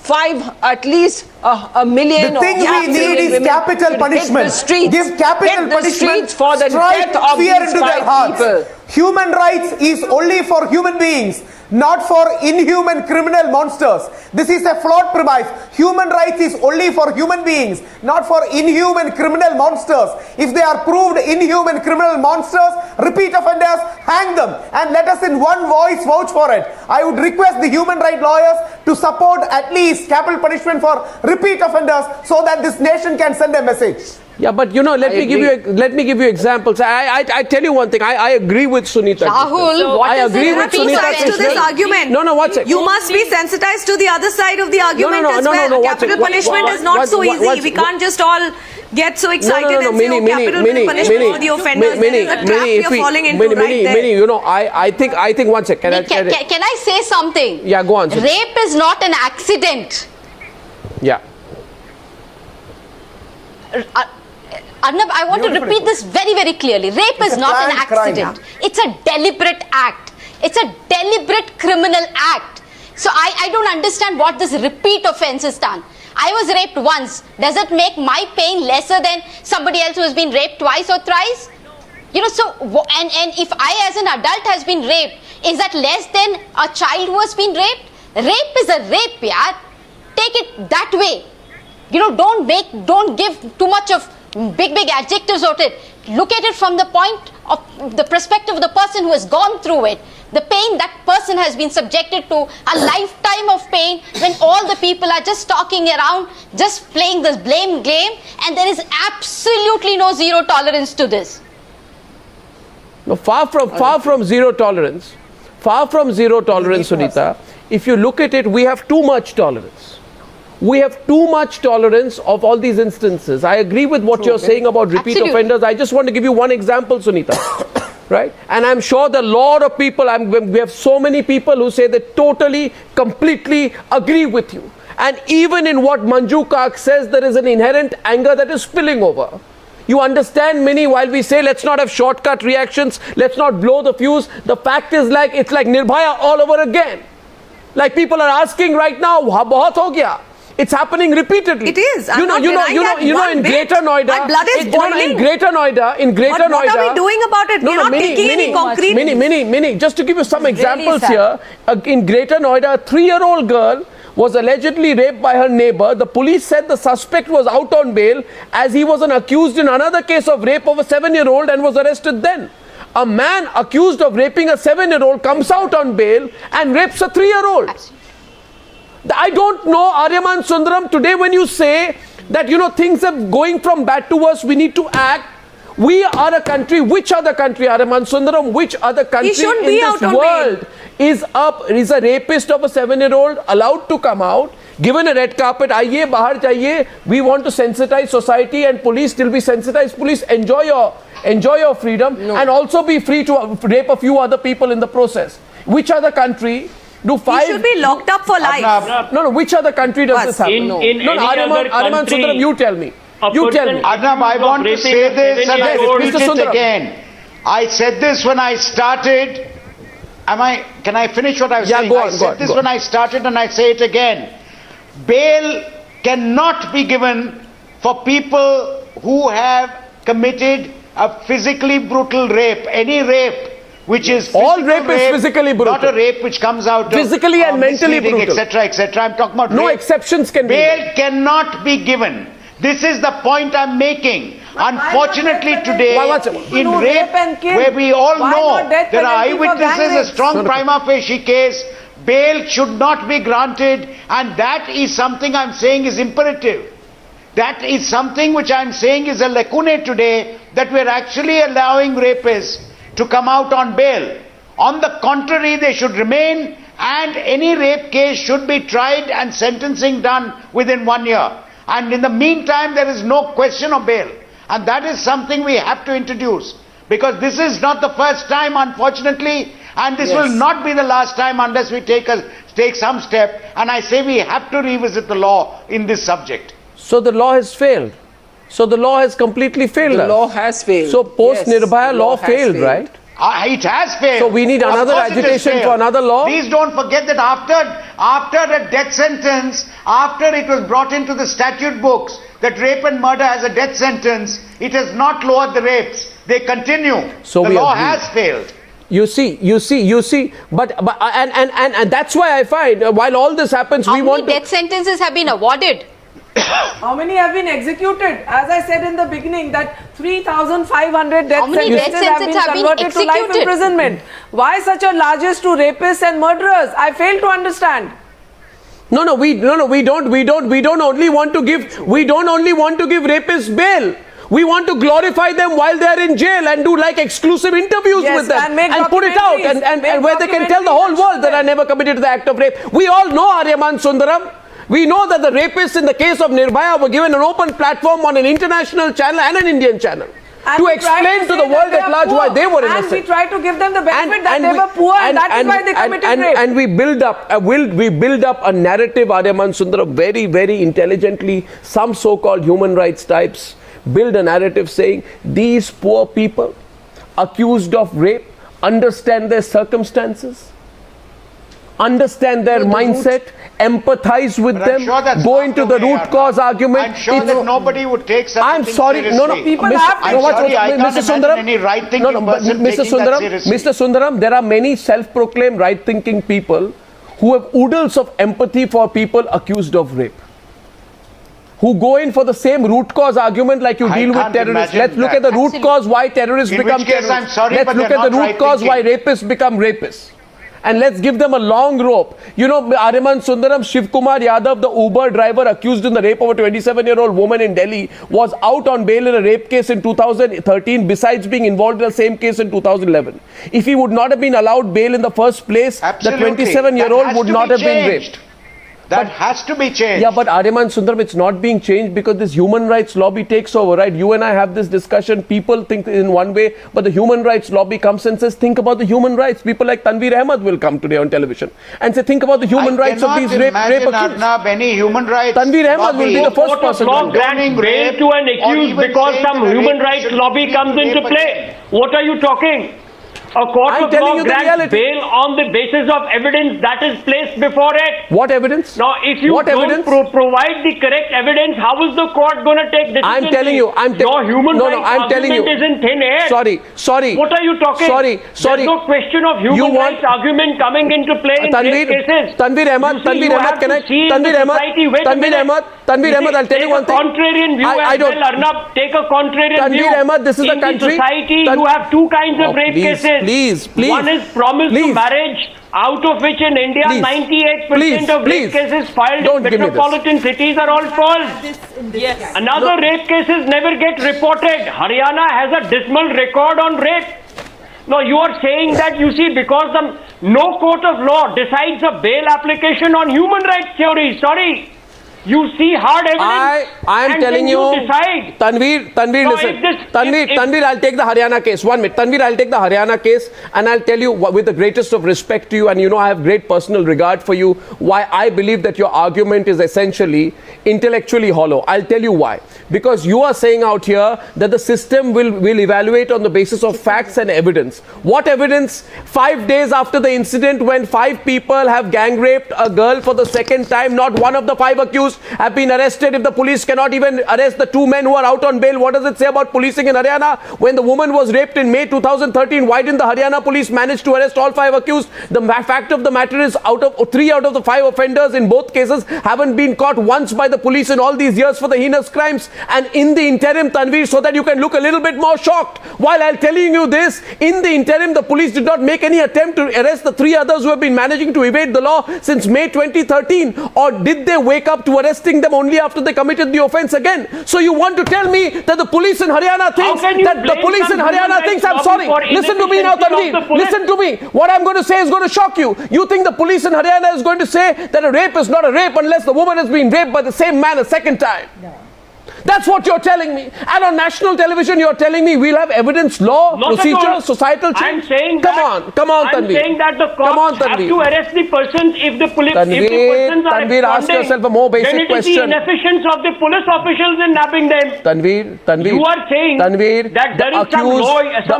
5, at least a million. The thing we need is capital punishment. Give capital punishment. For the death of fear into their hearts. People. Human rights is only for human beings, not for inhuman criminal monsters. This is a flawed premise. Human rights is only for human beings, not for inhuman criminal monsters. If they are proved inhuman criminal monsters, repeat offenders, hang them, and let us in one voice vouch for it. I would request the human rights lawyers to support at least capital punishment for repeat offenders so that this nation can send a message. Yeah, but let me give you examples. I tell you one thing. I agree with Sunita. Rahul, what I agree with Sunita to this argument. No, watch it. You must be sensitized to the other side of the argument as well. No, capital punishment is not so easy. We can't just all get so excited and say, oh, capital punishment for the offenders. There is a trap you're falling into right there. I think one second. Can I say something? Yeah, go on. Rape is not an accident. Yeah. Arnab, I want to repeat this very, very clearly. Rape is not an accident. It's a deliberate act. It's a deliberate criminal act. So I don't understand what this repeat offense is done. I was raped once. Does it make my pain lesser than somebody else who has been raped twice or thrice? And if I as an adult has been raped, is that less than a child who has been raped? Rape is a rape, yaar. Take it that way. Don't give too much of big adjectives out it. Look at it from the point of the perspective of the person who has gone through it. The pain that person has been subjected to, a lifetime of pain, when all the people are just talking around, just playing this blame game, and there is absolutely no zero tolerance to this. No, far from zero tolerance. Far from zero tolerance, Sunita. If you look at it, we have too much tolerance. We have too much tolerance of all these instances. I agree with what you're saying about repeat offenders. I just want to give you one example, Sunita. Right? And I'm sure that a lot of people, we have so many people who say they totally, completely agree with you. And even in what Manju Kak says, there is an inherent anger that is spilling over. You understand, Mini, while we say let's not have shortcut reactions, let's not blow the fuse, the fact is it's like Nirbhaya all over again. Like people are asking right now, bahut ho gaya? It's happening repeatedly. It is. You know, in Greater Noida. My blood is boiling. In Greater Noida. But what are we doing about it? We're not taking any concrete. Mini, just to give you some examples here. In Greater Noida, a 3-year-old girl was allegedly raped by her neighbor. The police said the suspect was out on bail as he was accused in another case of rape of a 7-year-old and was arrested then. A man accused of raping a 7-year-old comes out on bail and rapes a 3-year-old. I don't know, Aryaman Sundaram, today when you say that, things are going from bad to worse, we need to act. We are a country, which other country, Aryaman Sundaram, which other country in this world is a rapist of a 7-year-old allowed to come out, given a red carpet, aiye, bahar jaiye, we want to sensitize society and police still be sensitized. Police, enjoy your freedom and also be free to rape a few other people in the process. Which other country do 5... He should be locked up for life. No, which other country does this happen? No, Aryaman Sundaram, you tell me. You tell me. Arnab, I want to say this and I repeat it again. I said this when I started. Can I finish what I was saying? I said this when I started and I say it again. Bail cannot be given for people who have committed a physically brutal rape. Any rape which is all rape is physically brutal. Not a rape which comes out physically and mentally brutal, etc., etc. I'm talking about no rape. Exceptions can be. Bail cannot be given. This is the point I'm making. Unfortunately today, in rape, where we all know there are eyewitnesses, a strong prima facie case, bail should not be granted, and that is something I'm saying is imperative. That is something which I'm saying is a lacuna today, that we're actually allowing rapists to come out on bail. On the contrary, they should remain, and any rape case should be tried and sentencing done within 1 year. And in the meantime, there is no question of bail. And that is something we have to introduce. Because this is not the first time, unfortunately, and this will not be the last time unless we take some step. And I say we have to revisit the law in this subject. So the law has failed. So the law has completely failed. The law has failed. So post-Nirbhaya law failed, right? It has failed. So we need another agitation for another law? Please don't forget that after a death sentence, after it was brought into the statute books that rape and murder has a death sentence, it has not lowered the rapes. They continue. So the law has failed. You see, but that's why I find while all this happens, How many death sentences have been awarded? How many have been executed? As I said in the beginning, that 3,500 death sentences have been converted to life imprisonment. Why such a largesse to rapists and murderers? I fail to understand. No, we don't only want to give rapists bail. We want to glorify them while they are in jail and do like exclusive interviews with them and put it out and where they can tell the whole world that I never committed the act of rape. We all know, Aryaman Sundaram. We know that the rapists in the case of Nirbhaya were given an open platform on an international channel and an Indian channel to explain to the world at large why they were innocent. And we try to give them the benefit that they were poor and that is why they committed rape. And we build up a narrative, Aryaman Sundaram, very, very intelligently. Some so-called human rights types build a narrative saying these poor people accused of rape understand their circumstances, understand their mindset, empathize with them, go into the root cause argument. I'm sure that nobody would take such I'm sorry, seriously. People have to. Mr. Sundaram, there are many self-proclaimed right-thinking people who have oodles of empathy for people accused of rape, who go in for the same root cause argument like you deal with terrorists. Let's look at the root cause why terrorists become terrorists. Let's look at the root cause why rapists become rapists. and let's give them a long rope. You know, Ariman Sundaram, Shiv Kumar Yadav, the Uber driver accused in the rape of a 27-year-old woman in Delhi, was out on bail in a rape case in 2013, besides being involved in the same case in 2011. If he would not have been allowed bail in the first place, Absolutely. the 27-year-old would not have been raped. That has to be changed. Yeah, but Ariman Sundaram, it's not being changed because this human rights lobby takes over, right? You and I have this discussion. People think in one way, but the human rights lobby comes and says, think about the human rights. People like Tanveer Ahmed will come today on television and say, think about the human rights of these rape accused. Arnab, any human rights Tanveer Ahmed will be the first person. Law grants bail to an accused because some human rights lobby comes into play. What are you talking? A court of law grants bail on the basis of evidence that is placed before it. What evidence? Now, if you don't provide the correct evidence, how is the court going to take decisions? I'm telling you. Your human rights argument is in thin air. Sorry. What are you talking? Sorry. There's no question of human rights argument coming into play in these cases. Tanveer Ahmed, I'll tell you one thing. Contrarian view as well, Arnab. Take a contrarian view. Tanveer Ahmed, this is the country. In society, you have two kinds of rape cases. Please. One is promise to marriage, out of which in India 98% of rape cases filed in metropolitan cities are all false. Another rape cases never get reported. Haryana has a dismal record on rape. Now you are saying that, you see, because no court of law decides a bail application on human rights theory. Sorry. You see hard evidence. I am telling you, decide. Tanveer, listen. Tanveer, I'll take the Haryana case. 1 minute. Tanveer, I'll take the Haryana case and I'll tell you with the greatest of respect to you, and you know I have great personal regard for you, why I believe that your argument is essentially intellectually hollow. I'll tell you why. Because you are saying out here that the system will evaluate on the basis of facts and evidence. What evidence? 5 days after the incident when 5 people have gang raped a girl for the second time, not one of the 5 accused have been arrested. If the police cannot even arrest the 2 men who are out on bail, what does it say about policing in Haryana? When the woman was raped in May 2013, why didn't the Haryana police manage to arrest all 5 accused? The fact of the matter is 3 out of the 5 offenders in both cases haven't been caught once by the police in all these years for the heinous crimes. And in the interim, Tanveer, so that you can look a little bit more shocked, while I'm telling you this, in the interim the police did not make any attempt to arrest the 3 others who have been managing to evade the law since May 2013. Or did they wake up to arresting them only after they committed the offence again? So you want to tell me that the police in Haryana thinks I'm sorry, listen to me now, Tanveer, listen to me. What I'm going to say is going to shock you. You think the police in Haryana is going to say that a rape is not a rape unless the woman has been raped by the same man a second time? No. That's what you're telling me. And on national television, you're telling me we'll have evidence, law, procedure, societal change. I'm saying come on, Tanveer. I'm saying that the courts have to arrest the persons if the police, Tanveer, ask yourself a more basic question. Then it is the inefficiency of the police officials in nabbing them. Tanveer, you are saying that there is the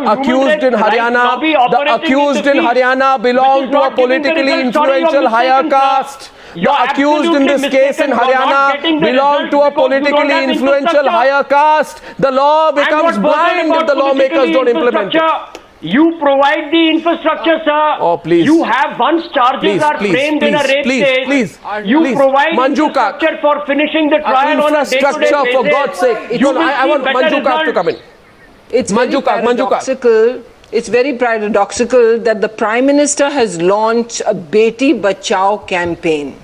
accused in Haryana belong to a politically influential higher caste. The accused in this case in Haryana belong to a politically influential higher caste. The law becomes blind if the lawmakers don't implement it. You provide the infrastructure, sir. Oh, please. You have, once charges are framed in a rape case, you provide infrastructure for finishing the trial on a day-to-day basis. Infrastructure, for God's sake. I want Manjuka to come in. It's Manjuka. It's very paradoxical that the Prime Minister has launched a Beti Bachao campaign.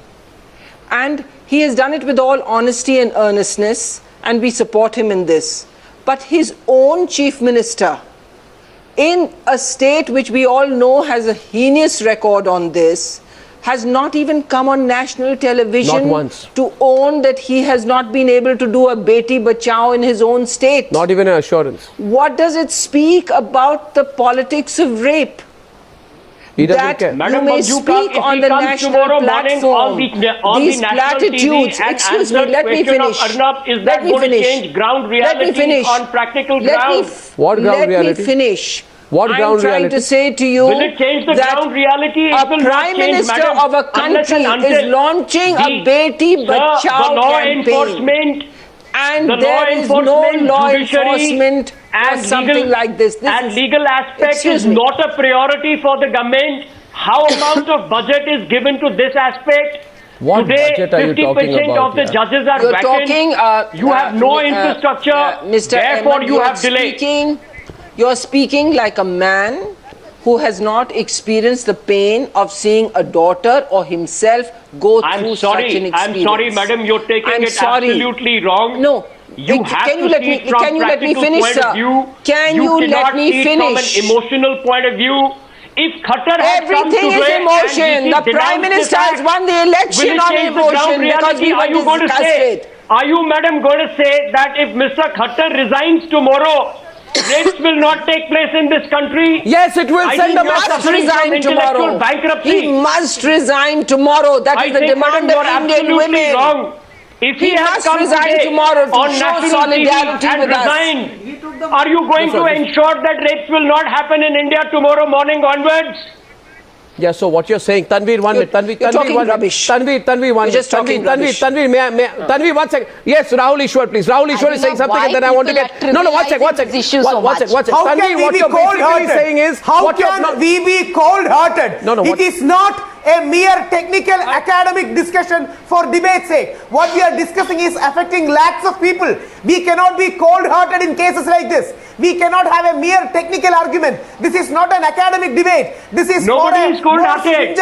And he has done it with all honesty and earnestness, and we support him in this. But his own Chief Minister, in a state which we all know has a heinous record on this, has not even come on national television to own that he has not been able to do a Beti Bachao in his own state. Not even an assurance. What does it speak about the politics of rape? He doesn't care. You may speak on the national platform. These platitudes. Excuse me, let me finish. Let me finish. On practical ground. What ground reality? Let me finish. What ground reality? I'm trying to say to you that a Prime Minister of a country is launching a Beti Bachao campaign. And there is no law enforcement or something like this. Legal aspect is not a priority for the government. How amount of budget is given to this aspect? What Today, budget are you talking 50% about? of the judges are vacant. You have no infrastructure. Mr. Therefore, Ahmed, you have delay. You're speaking like a man who has not experienced the pain of seeing a daughter or himself go through such an experience. I'm sorry, madam, you're taking absolutely wrong. No. Can you let me finish, sir? Can you let me finish? From an emotional point of view, if Khattar had everything is emotion. The Prime Minister has won the election on emotion because we were discussed it. Are you, madam, going to say that if Mr. Khattar resigns tomorrow, rapes will not take place in this country? Yes, it will send a message. He must resign tomorrow. He must resign tomorrow. That is the demand of Indian women. Wrong. If he must resign tomorrow to show solidarity with us. Are you going to ensure that rapes will not happen in India tomorrow morning onwards? Yeah, so what you're saying, Tanveer, one minute. Tanveer, rubbish. Tanveer, one minute. Tanveer, 1 second. Yes, Rahul Ishwar, please. Rahul Ishwar is saying something and then I want to get... No, 1 second. How can we be cold-hearted? How can we be cold-hearted? It is not a mere technical academic discussion for debate's sake. What we are discussing is affecting lakhs of people. We cannot be cold-hearted in cases like this. We cannot have a mere technical argument. This is not an academic debate. This is nobody is cold-hearted.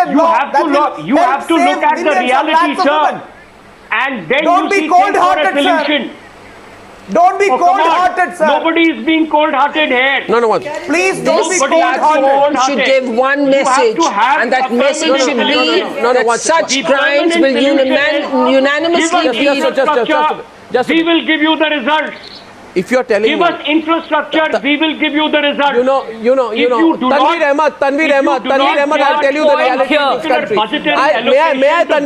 You have to look at the reality, sir. And then don't be cold-hearted, sir. Don't be cold-hearted, sir. Nobody is being cold-hearted here. No. Please don't be cold-hearted. Should give one message, and that message should be that such crimes will unanimously be. We will give you the results. If you're telling give us infrastructure, we will give you the results. You know. Tanveer Ahmed, I'll tell you the reality of this country. May I tell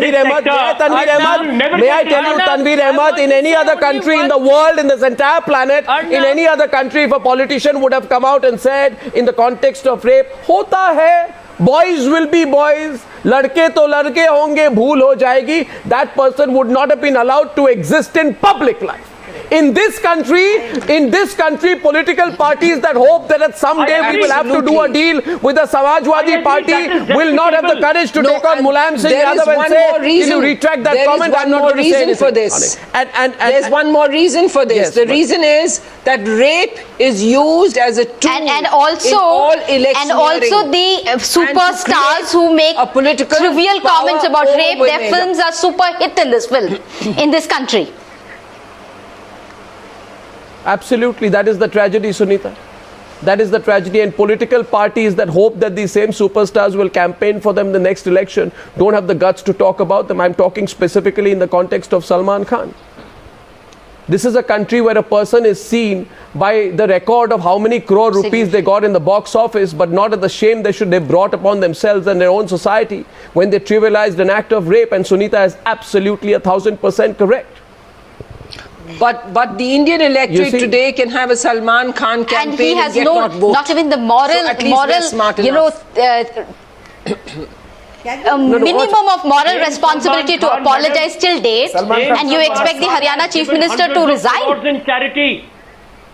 you, Tanveer Ahmed, in any other country in the world, in this entire planet, in any other country, if a politician would have come out and said, in the context of rape, hota hai, boys will be boys, ladke to ladke honge, bhool ho jayegi, that person would not have been allowed to exist in public life. In this country, political parties that hope that someday we will have to do a deal with the Samajwadi Party will not have the courage to take on Mulayam Singh Yadav and say, will you retract that comment? I'm not going to say anything for this. There's one more reason for this. The reason is that rape is used as a tool and also the superstars who make trivial comments about rape, their films are super hit in this country. Absolutely, that is the tragedy, Sunita. That is the tragedy, and political parties that hope that these same superstars will campaign for them in the next election don't have the guts to talk about them. I'm talking specifically in the context of Salman Khan. This is a country where a person is seen by the record of how many crore rupees they got in the box office, but not at the shame they should have brought upon themselves and their own society when they trivialized an act of rape. And Sunita is absolutely 1000% correct. But the Indian electorate today can have a Salman Khan campaign and he has get not vote. Not even the moral, minimum of moral responsibility to apologize till date, and you expect the Haryana Chief Minister to resign?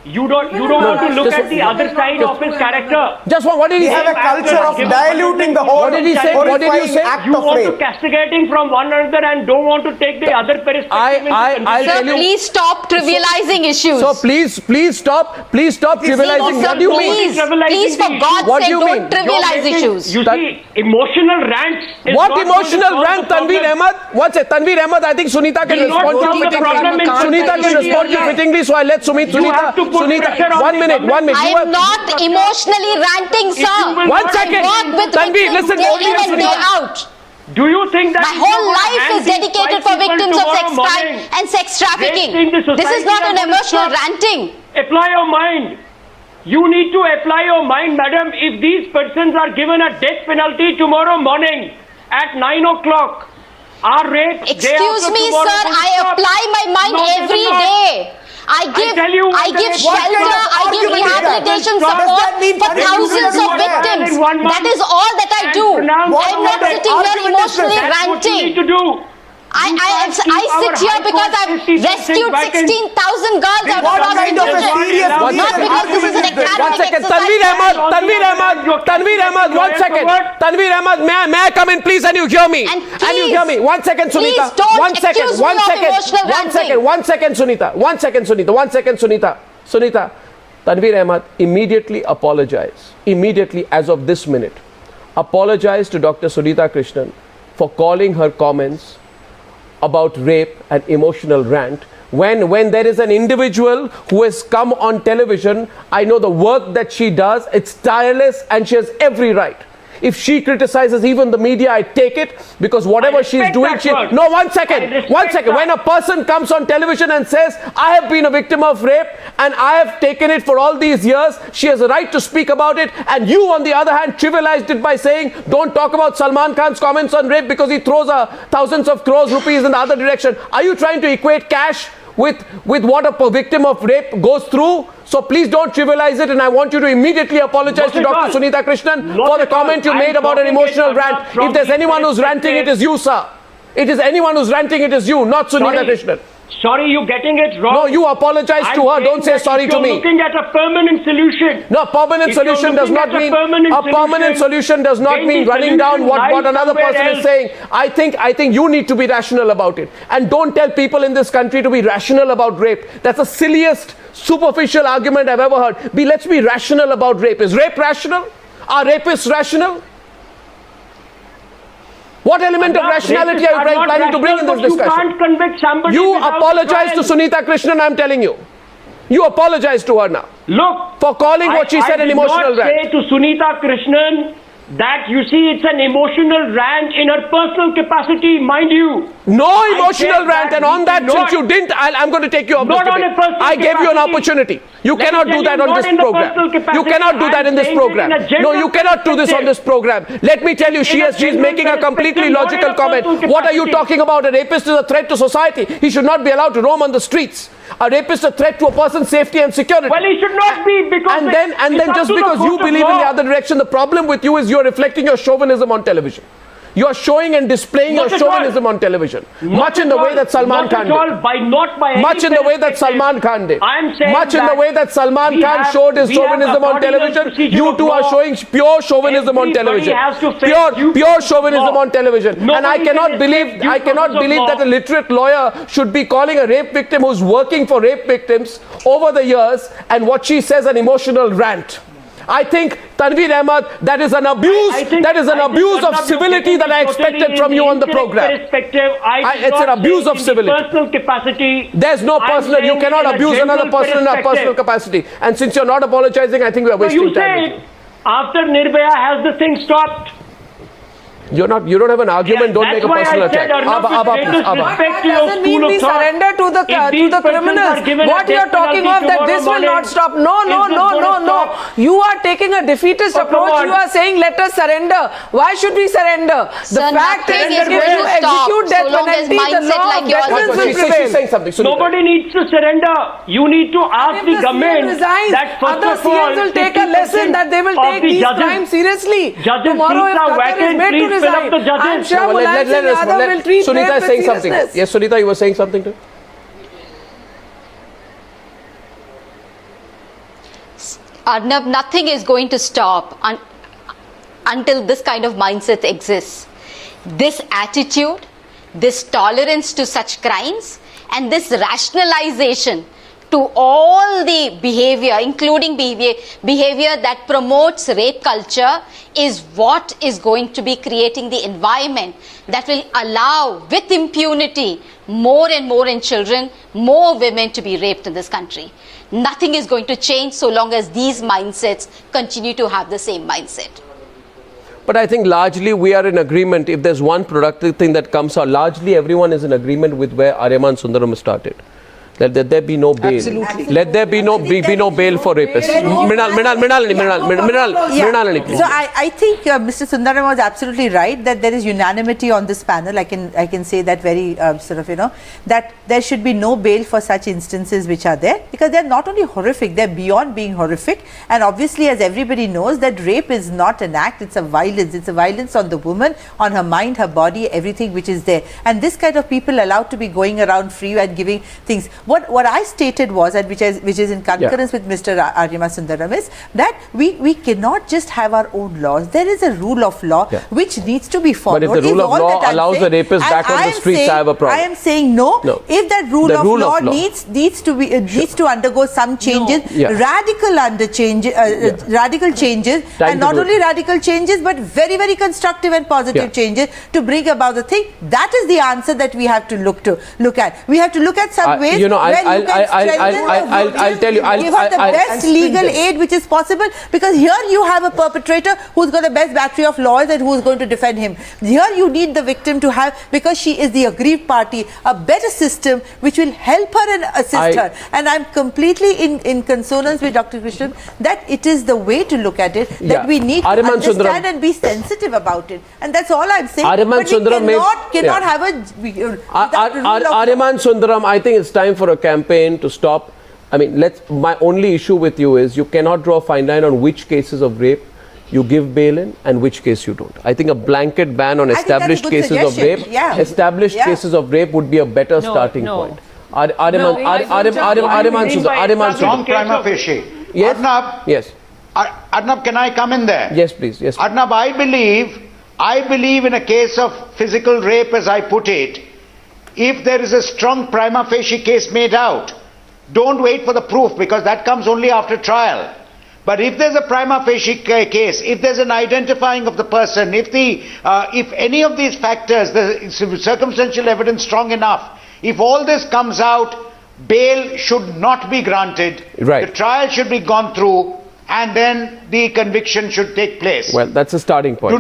You don't want to look at the other side of his character. Just what did he say? We have a culture of diluting the whole. What did he say? What did you say? You want to castigating from one another and don't want to take the other perspective. Sir, please stop trivializing issues. So please stop trivializing. What do you mean? Please, for God's sake, don't trivialize issues. You see, emotional rants. What emotional rant, Tanveer Ahmed? What's it? Tanveer Ahmed, I think Sunita can respond to you fittingly. So I let Sunita, 1 minute. I am not emotionally ranting, sir. 1 second. Tanveer, listen. Day in and day out. Do you think that my whole life is dedicated for victims of sex crime and sex trafficking? This is not an emotional ranting. Apply your mind. You need to apply your mind, madam. If these persons are given a death penalty tomorrow morning at 9 o'clock, are raped. Excuse me, sir. I apply my mind every day. I give shelter, I give rehabilitation support for thousands of victims. That is all that I do. I'm not sitting here emotionally ranting. I sit here because I've rescued 16,000 girls out of prostitution. Not because this is an academic exercise. Tanveer Ahmed, 1 second. Tanveer Ahmed, may I come in, please? And you hear me? And you hear me? 1 second, Sunita. 1 second. 1 second, Sunita. Sunita, Tanveer Ahmed, immediately apologize. Immediately, as of this minute, apologize to Dr. Sunita Krishnan for calling her comments about rape an emotional rant. When there is an individual who has come on television, I know the work that she does, it's tireless and she has every right. If she criticizes even the media, I take it, because whatever she's doing, no, one second. When a person comes on television and says, I have been a victim of rape and I have taken it for all these years, she has a right to speak about it. And you, on the other hand, trivialized it by saying, don't talk about Salman Khan's comments on rape because he throws thousands of crores rupees in the other direction. Are you trying to equate cash with what a victim of rape goes through? So please don't trivialize it, and I want you to immediately apologize to Dr. Sunita Krishnan for the comment you made about an emotional rant. If there's anyone who's ranting, it is you, sir. It is anyone who's ranting, it is you, not Sunita Krishnan. Sorry, you're getting it wrong. No, you apologize to her. Don't say sorry to me. You're looking at a permanent solution. No, permanent solution does not mean running down what another person is saying. I think you need to be rational about it, and don't tell people in this country to be rational about rape. That's the silliest, superficial argument I've ever heard. Let's be rational about rape. Is rape rational? Are rapists rational? What element of rationality are you planning to bring in this discussion? You can't convict somebody. You apologize to Sunita Krishnan, I'm telling you. You apologize to her now. Look, for calling what she said an emotional rant. I did not say to Sunita Krishnan that, you see, it's an emotional rant in her personal capacity, mind you. No emotional rant, and on that, since you didn't, I'm going to take you off this debate. I gave you an opportunity. You cannot do that on this program. You cannot do that in this program. No, you cannot do this on this program. Let me tell you, she's making a completely logical comment. What are you talking about? A rapist is a threat to society. He should not be allowed to roam on the streets. A rapist is a threat to a person's safety and security. Well, he should not be, because... And then just because you believe in the other direction, the problem with you is you're reflecting your chauvinism on television. You are showing and displaying your chauvinism on television. Much in the way that Salman Khan did. Much in the way that Salman Khan did. Much in the way that Salman Khan showed his chauvinism on television. You two are showing pure chauvinism on television. Pure chauvinism on television. And I cannot believe that a literate lawyer should be calling a rape victim who's working for rape victims over the years, and what she says an emotional rant. I think, Tanveer Ahmed, that is an abuse of civility that I expected from you on the program. It's an abuse of civility. Personal capacity. There's no personal. You cannot abuse another person in a personal capacity. And since you're not apologizing, I think we are wasting time. You said after Nirbhaya, has the thing stopped? You don't have an argument. Don't make a personal attack. Doesn't mean we surrender to the criminals. What you are talking of, that this will not stop. No. You are taking a defeatist approach. You are saying let us surrender. Why should we surrender? The fact is, if you execute death penalty, the law of death will prevail. Nobody needs to surrender. You need to ask the government that first of all, other CMs will take a lesson that they will take these crimes seriously. Tomorrow, if Qatar is made to resign, I'm sure Mulayam Singh Yadav will treat Sunita is saying something. Yes, Sunita, you were saying something too? Arnab, nothing is going to stop until this kind of mindset exists. This attitude, this tolerance to such crimes, and this rationalization to all the behavior, including behavior that promotes rape culture, is what is going to be creating the environment that will allow, with impunity, more and more children, more women to be raped in this country. Nothing is going to change so long as these mindsets continue to have the same mindset. But I think largely we are in agreement. If there's one productive thing that comes out, largely everyone is in agreement with where Aryaman Sundaram started. Let there be no bail. Absolutely. Let there be no bail for rapists. Mrinalini, please. So I think Mr. Sundaram was absolutely right that there is unanimity on this panel. I can say that very that there should be no bail for such instances which are there, because they're not only horrific, they're beyond being horrific. And obviously, as everybody knows, that rape is not an act, it's a violence. It's a violence on the woman, on her mind, her body, everything which is there. And this kind of people allowed to be going around free and giving things. What I stated was, and which is in concurrence with Mr. Arima Sundaram, is that we cannot just have our own laws. There is a rule of law which needs to be followed. But if the rule of law allows the rapist back on the streets, I have a problem. I am saying no. If that rule of law needs to undergo some changes, radical changes, and not only radical changes but very, very constructive and positive changes to bring about the thing. That is the answer that we have to look at. We have to look at some ways where I'll tell you, give her the best legal aid which is possible, because here you have a perpetrator who's got the best battery of lawyers and who's going to defend him. Here you need the victim to have, because she is the aggrieved party, a better system which will help her and assist her. And I'm completely in consonance with Dr. Krishnan that it is the way to look at it, that we need to understand and be sensitive about it. And that's all I'm saying. But we cannot have a Ariman Sundaram, I think it's time for a campaign to stop. I mean, my only issue with you is you cannot draw a fine line on which cases of rape you give bail in and which case you don't. I think a blanket ban on established cases of rape, cases of rape would be a better starting point. Ariman Sundaram. Strong prima facie. Yes. Arnab. Yes. Arnab, can I come in there? Yes, please. Yes. Arnab, I believe in a case of physical rape, as I put it, if there is a strong prima facie case made out, don't wait for the proof, because that comes only after trial. But if there's a prima facie case, if there's an identifying of the person, if any of these factors, the circumstantial evidence strong enough, if all this comes out, bail should not be granted. Right. The trial should be gone through, and then the conviction should take place. Well, that's a starting point.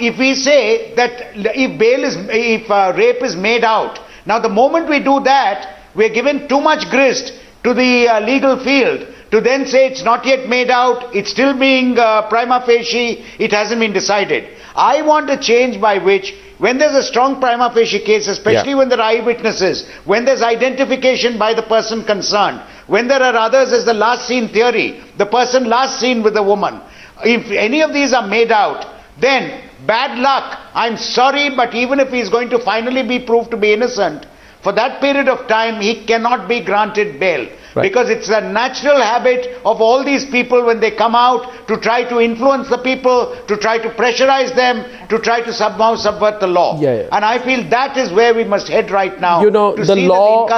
If we say that if rape is made out, now the moment we do that, we're giving too much grist to the legal field to then say it's not yet made out, it's still being prima facie, it hasn't been decided. I want a change by which, when there's a strong prima facie case, especially when there are eyewitnesses, when there's identification by the person concerned, when there are others as the last seen theory, the person last seen with the woman, if any of these are made out, then bad luck. I'm sorry, but even if he's going to finally be proved to be innocent, for that period of time he cannot be granted bail. Because it's a natural habit of all these people when they come out to try to influence the people, to try to pressurize them, to try to somehow subvert the law. And I feel that is where we must head right now. You know, the law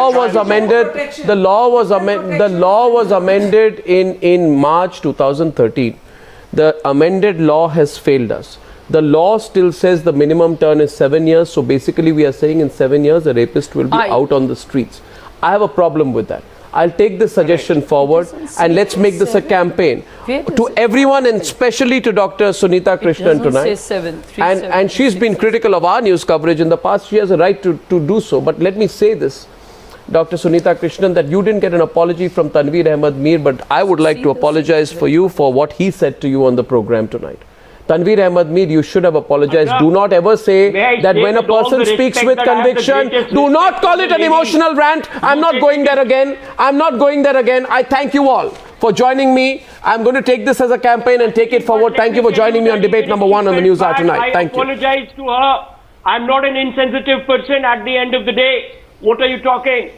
was amended in March 2013. The amended law has failed us. The law still says the minimum term is 7 years. So basically we are saying in 7 years a rapist will be out on the streets. I have a problem with that. I'll take this suggestion forward and let's make this a campaign to everyone, and especially to Dr. Sunita Krishnan tonight. And she's been critical of our news coverage in the past. She has a right to do so. But let me say this, Dr. Sunita Krishnan, that you didn't get an apology from Tanveer Ahmed Mir, but I would like to apologize for you for what he said to you on the program tonight. Tanveer Ahmed Mir, you should have apologized. Do not ever say that when a person speaks with conviction, do not call it an emotional rant. I'm not going there again. I thank you all for joining me. I'm going to take this as a campaign and take it forward. Thank you for joining me on debate number 1 on the Newshour tonight. Thank you. I apologize to her. I'm not an insensitive person at the end of the day. What are you talking?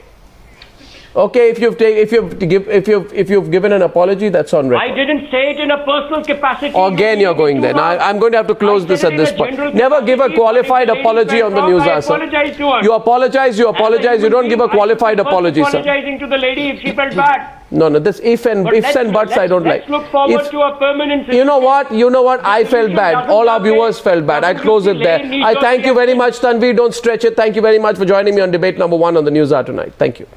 Okay, if you've given an apology, that's on record. I didn't say it in a personal capacity. Again, you're going there. Now, I'm going to have to close this at this point. Never give a qualified apology on the Newshour, sir. You apologize. You don't give a qualified apology, sir. Apologizing to the lady if she felt bad. No, this ifs and buts I don't like. Let's look forward to a permanent situation. You know what? I felt bad. All our viewers felt bad. I close it there. I thank you very much, Tanveer. Don't stretch it. Thank you very much for joining me on debate number 1 on the Newshour tonight. Thank you.